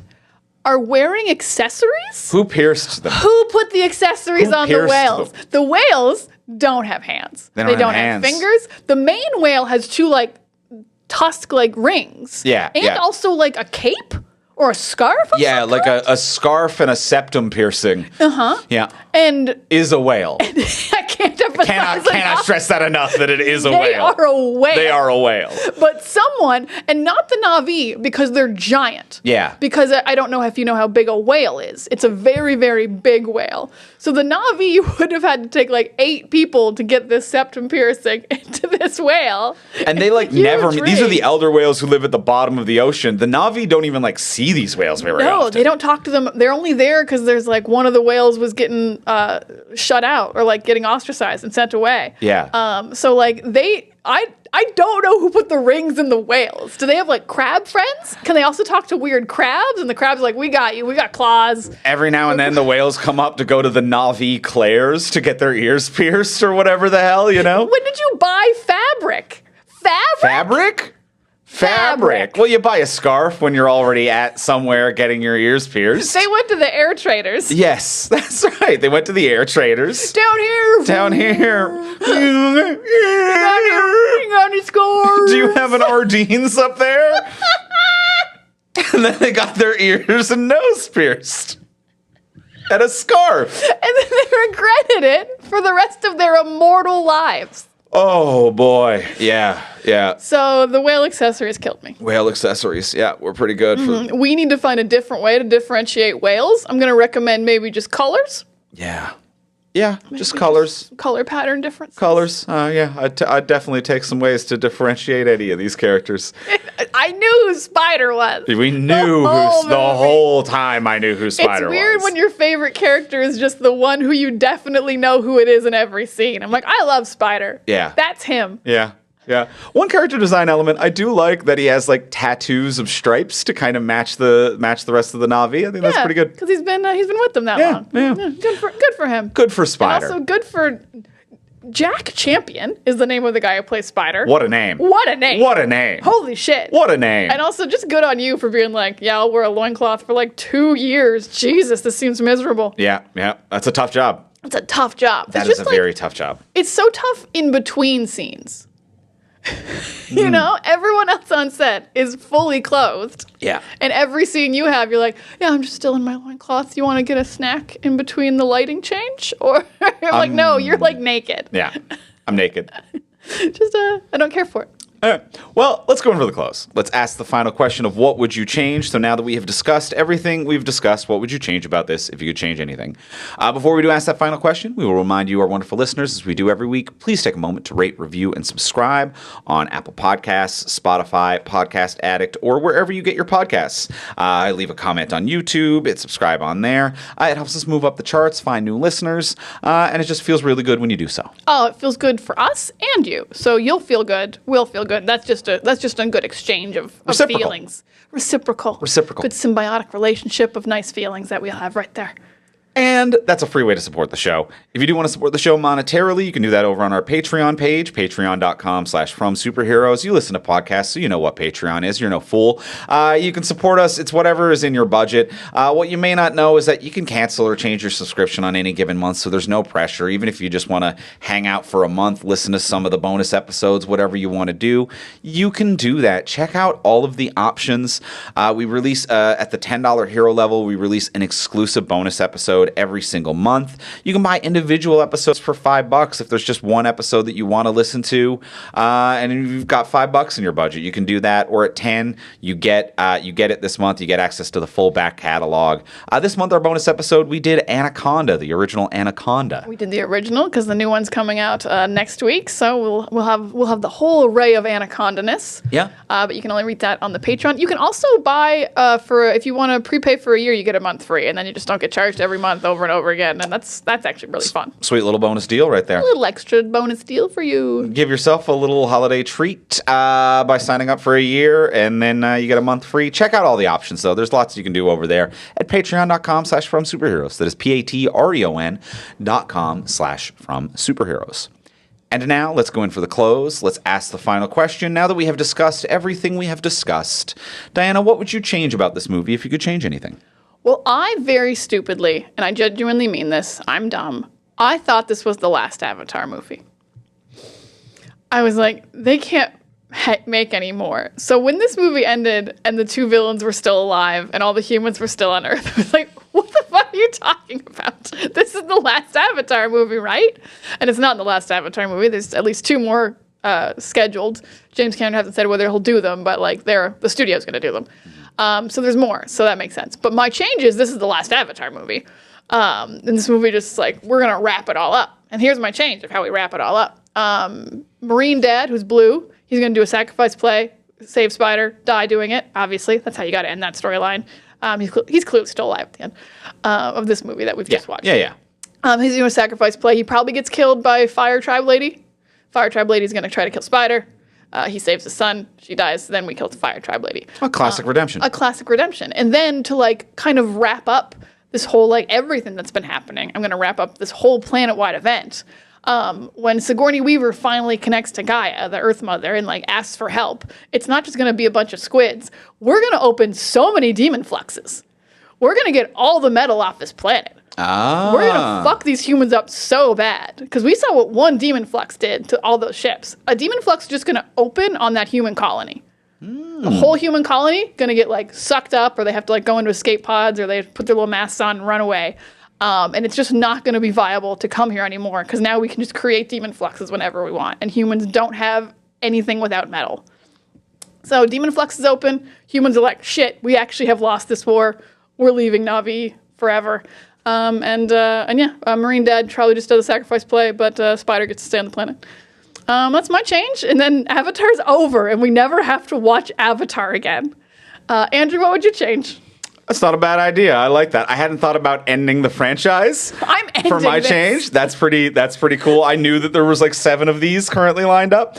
are wearing accessories. Who pierced them? Who put the accessories on the pierced whales? them? The whales don't have hands. They don't have have hands. fingers. The main whale has two tusk rings. Yeah, And yeah. also a cape or a scarf. Of Yeah, some like kind? a scarf and a septum piercing. Yeah. And Is a whale. I can't emphasize Cannot enough. stress that enough that it is a They whale. are a whale. They are a whale. But someone, and not the Na'vi, because they're giant. Yeah. Because I don't know if you know how big a whale is. It's a very, very big whale. So the Na'vi would have had to take 8 people to get this septum piercing into this whale. And they It's a never. huge These are the ring. elder whales who live at the bottom of the ocean. The Na'vi don't even see these whales very No, often. they don't talk to them. They're only there because there's one of the whales was getting shut out or getting ostracized and sent away. Yeah. So I don't know who put the rings in the whales. Do they have crab friends? Can they also talk to weird crabs? And the crabs are like, we got you. We got claws. Every now and then the whales come up to go to the Na'vi Clairs to get their ears pierced or whatever the hell, you know? When did you buy fabric? Fabric? Fabric. Well, you buy a scarf when you're already at somewhere getting your ears pierced. They went to the air traders. Yes, that's right. They went to the air traders. Down here. Down here. You got any scores? Do you have an Ardeen's up there? And then they got their ears and nose pierced. And a scarf. And then they regretted it for the rest of their immortal lives. Oh, boy. Yeah, yeah. So the whale accessories killed me. Whale accessories. Yeah, we're pretty good. We need to find a different way to differentiate whales. I'm going to recommend maybe just colors. Yeah. Yeah, just colors. Color pattern differences. Colors. Yeah, I'd definitely take some ways to differentiate any of these characters. I knew who Spider was. We knew whole the movie. whole time I knew who Spider was. It's weird when your favorite character is just the one who you definitely know who it is in every scene. I'm like, I love Spider. Yeah. That's him. Yeah. Yeah. One character design element, I do like that he has tattoos of stripes to kind of match the rest of the Na'vi. I think that's pretty good. Because he's been with them that Yeah, long. yeah. Good for him. Good for And Spider. also good for Jack Champion is the name of the guy who plays Spider. What a name. What a name. What a name. Holy shit. What a name. And also just good on you for being yeah, I'll wear a loincloth for 2 years. Jesus, this seems miserable. Yeah, yeah. That's a tough job. It's a tough job. That It's is a just very tough job. It's so tough in between scenes. You know, everyone else on set is fully clothed. Yeah. And every scene you have, you're like, yeah, I'm just still in my loincloth. You want to get a snack in between the lighting change? Or you're like, no, you're naked. Yeah. I'm naked. Just, I don't care for it. All right. Well, let's go in for the close. Let's ask the final question of what would you change? So now that we have discussed everything we've discussed, what would you change about this if you could change anything? Before we do ask that final question, we will remind you, our wonderful listeners, as we do every week, please take a moment to rate, review, and subscribe on Apple Podcasts, Spotify, Podcast Addict, or wherever you get your podcasts. Leave a comment on YouTube, hit subscribe on there. It helps us move up the charts, find new listeners, and it just feels really good when you do so. Oh, it feels good for us and you. So you'll feel good. We'll feel good. That's just a good exchange of Reciprocal. feelings. Reciprocal. Reciprocal. Good symbiotic relationship of nice feelings that we'll have right there. And that's a free way to support the show. If you do want to support the show monetarily, you can do that over on our Patreon page, patreon.com/fromsuperheroes. You listen to podcasts, so you know what Patreon is. You're no fool. You can support us. It's whatever is in your budget. What you may not know is that you can cancel or change your subscription on any given month, so there's no pressure. Even if you just want to hang out for a month, listen to some of the bonus episodes, whatever you want to do, you can do that. Check out all of the options. We release, at the $10 hero level, we release an exclusive bonus episode episode every single month. You can buy individual episodes for $5 if there's just one episode that you want to listen to. And if you've got $5 in your budget, you can do that. Or at 10, you get it this month. You get access to the full back catalog. This month, our bonus episode, we did Anaconda, the original Anaconda. We did the original because the new one's coming out next week. So we'll have the whole array of Anaconda-ness. Yeah. But you can only read that on the Patreon. You can also buy if you want to prepay for a year, you get a month free, and then you just don't get charged every month over and over again. And that's actually really fun. Sweet little bonus deal right there. A little extra bonus deal for you. Give yourself a little holiday treat by signing up for a year, and then you get a month free. Check out all the options, though. There's lots you can do over there at patreon.com/fromsuperheroes. That is patreon.com/fromsuperheroes. And now, let's go in for the close. Let's ask the final question. Now that we have discussed everything we have discussed, Diana, what would you change about this movie if you could change anything? Well, I very stupidly, and I genuinely mean this, I'm dumb, I thought this was the last Avatar movie. I was like, they can't make any more. So when this movie ended and the two villains were still alive and all the humans were still on Earth, I was like, what the fuck are you talking about? This is the last Avatar movie, right? And it's not the last Avatar movie. There's at least two more scheduled. James Cameron hasn't said whether he'll do them, but like the studio's going to do them. So there's more. So that makes sense. But my change is this is the last Avatar movie. And this movie just like, we're going to wrap it all up. And here's my change of how we wrap it all up. Marine Dad, who's blue, he's going to do a sacrifice play, save Spider, die doing it. Obviously, that's how you got to end that storyline. He's clearly still alive at the end of this movie that we've just watched. Yeah. He's doing a sacrifice play. He probably gets killed by Fire Tribe Lady. Fire Tribe Lady's going to try to kill Spider. He saves his son. She dies. Then we kill the Fire Tribe Lady. A classic redemption. A classic redemption. And then to like kind of wrap up this whole like everything that's been happening, I'm going to wrap up this whole planet-wide event. When Sigourney Weaver finally connects to Gaia, the Earth Mother, and like asks for help, it's not just going to be a bunch of squids. We're going to open so many demon fluxes. We're going to get all the metal off this planet. We're going to fuck these humans up so bad. Because we saw what one demon flux did to all those ships. A demon flux is just going to open on that human colony. The whole human colony going to get like sucked up, or they have to like go into escape pods, or they put their little masks on and run away. And it's just not going to be viable to come here anymore because now we can just create demon fluxes whenever we want. And humans don't have anything without metal. So demon flux is open. Humans are like, shit, we actually have lost this war. We're leaving Na'vi forever. Marine Dad probably just does a sacrifice play, but Spider gets to stay on the planet. That's my change. And then Avatar's over, and we never have to watch Avatar again. Andrew, what would you change? That's not a bad idea. I like that. I hadn't thought about ending the franchise. I'm ending for my this. change. That's pretty cool. I knew that there was like 7 of these currently lined up.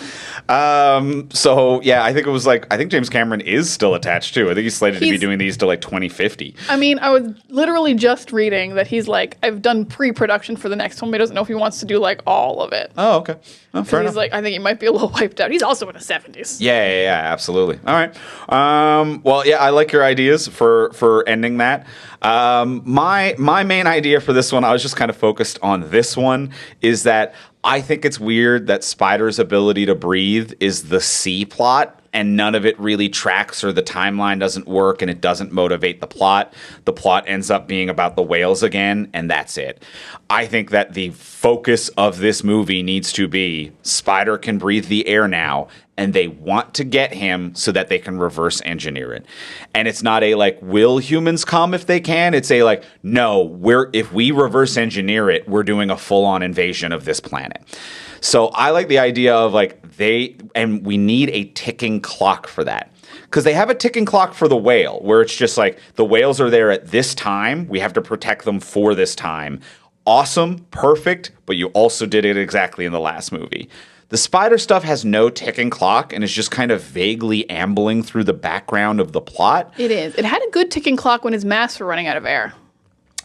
So yeah, I think James Cameron is still attached too. I think he's slated to be doing these to like 2050. I mean, I was literally just reading that he's like, I've done pre-production for the next one, but he doesn't know if he wants to do like all of it. Oh, okay. Oh, fair enough. He's like, I think he might be a little wiped out. He's also in his 70s. Yeah, absolutely. All right. Well, yeah, I like your ideas for ending that. My main idea for this one, I was just kind of focused on this one, is that I think it's weird that Spider's ability to breathe is the C plot, and none of it really tracks, or the timeline doesn't work, and it doesn't motivate the plot. The plot ends up being about the whales again, and that's it. I think that the focus of this movie needs to be Spider can breathe the air now, and they want to get him so that they can reverse engineer it. And it's not a like, will humans come if they can? It's a like, no, if we reverse engineer it, we're doing a full-on invasion of this planet. So I like the idea of like and we need a ticking clock for that. Because they have a ticking clock for the whale, where it's just like, the whales are there at this time, we have to protect them for this time. Awesome, perfect, but you also did it exactly in the last movie. The Spider stuff has no ticking clock and is just kind of vaguely ambling through the background of the plot. It is. It had a good ticking clock when his masks were running out of air.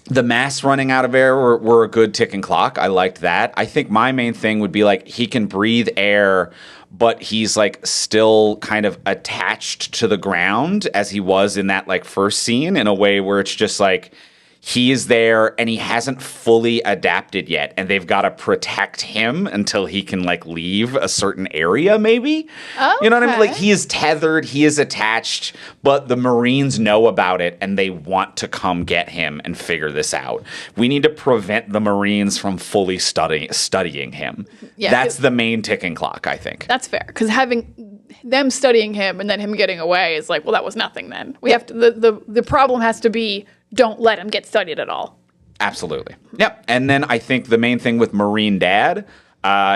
The masks running out of air were a good ticking clock. I liked that. I think my main thing would be like, he can breathe air, but he's like still kind of attached to the ground as he was in that like first scene, in a way where it's just like, he is there and he hasn't fully adapted yet, and they've got to protect him until he can like leave a certain area, maybe. You know what I mean? Like, he is tethered, he is attached, but the Marines know about it and they want to come get him and figure this out. We need to prevent the Marines from fully studying him. Yeah, that's the main ticking clock, I think. That's fair, because having them studying him and then him getting away is like, well, that was nothing then. We have to, the problem has to be, don't let him get studied at all. Absolutely. Yep. And then I think the main thing with Marine Dad,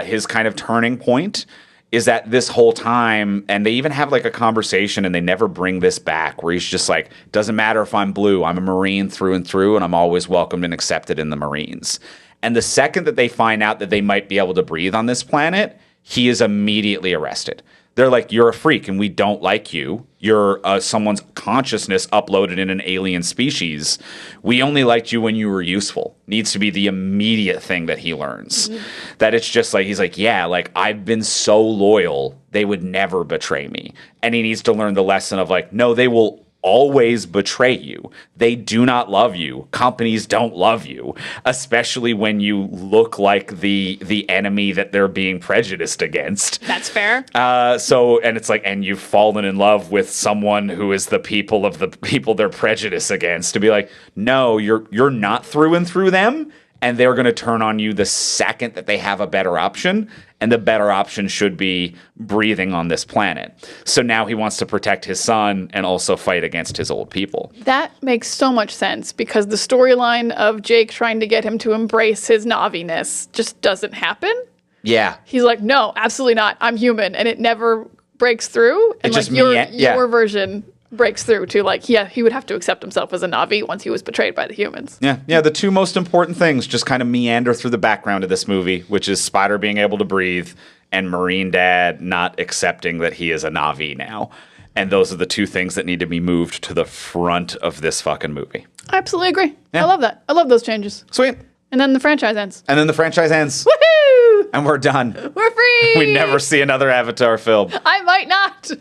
his kind of turning point is that this whole time, and they even have like a conversation and they never bring this back, where he's just like, doesn't matter if I'm blue, I'm a Marine through and through, and I'm always welcomed and accepted in the Marines. And the second that they find out that they might be able to breathe on this planet, he is immediately arrested. They're like, you're a freak and we don't like you. You're someone's consciousness uploaded in an alien species. We only liked you when you were useful. Needs to be the immediate thing that he learns. Mm-hmm. That it's just like, he's like, yeah, like, I've been so loyal, they would never betray me. And he needs to learn the lesson of like, no, they will always betray you. They do not love you. Companies don't love you, especially when you look like the enemy that they're being prejudiced against. That's fair. And it's like, and you've fallen in love with someone who is the people they're prejudiced against, to be like, no, you're not through and through them. And they're going to turn on you the second that they have a better option. And the better option should be breathing on this planet. So now he wants to protect his son and also fight against his old people. That makes so much sense, because the storyline of Jake trying to get him to embrace his Navi-ness just doesn't happen. Yeah. He's like, no, absolutely not. I'm human. And it never breaks through. And It's like just your version breaks through to like, yeah, he would have to accept himself as a Navi once he was betrayed by the humans. Yeah. The two most important things just kind of meander through the background of this movie, which is Spider being able to breathe and Marine Dad not accepting that he is a Navi now. And those are the two things that need to be moved to the front of this fucking movie. I absolutely agree. Yeah. I love that. I love those changes. Sweet. And then the franchise ends. Woohoo! And we're done. We're free! We never see another Avatar film. I might not.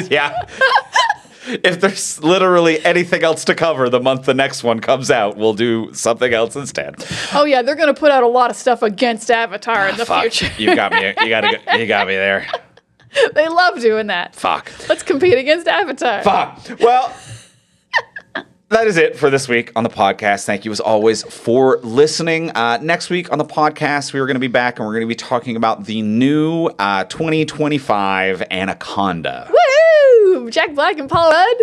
Yeah. If there's literally anything else to cover the month the next one comes out, we'll do something else instead. Oh yeah, they're gonna put out a lot of stuff against Avatar in the future. You got me. You got me there. They love doing that. Fuck. Let's compete against Avatar. Fuck. Well, that is it for this week on the podcast. Thank you as always for listening. Next week on the podcast, we are going to be back and we're going to be talking about the new 2025 Anaconda. Woohoo! Jack Black and Paul Rudd.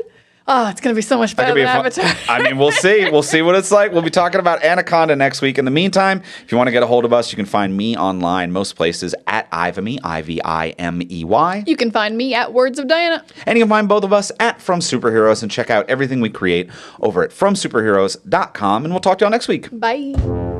Oh, it's going to be so much better than Avatar. I mean, we'll see. We'll see what it's like. We'll be talking about Anaconda next week. In the meantime, if you want to get a hold of us, you can find me online most places at Ivimey, Ivimey. You can find me at Words of Diana. And you can find both of us at From Superheroes and check out everything we create over at FromSuperheroes.com. And we'll talk to y'all next week. Bye.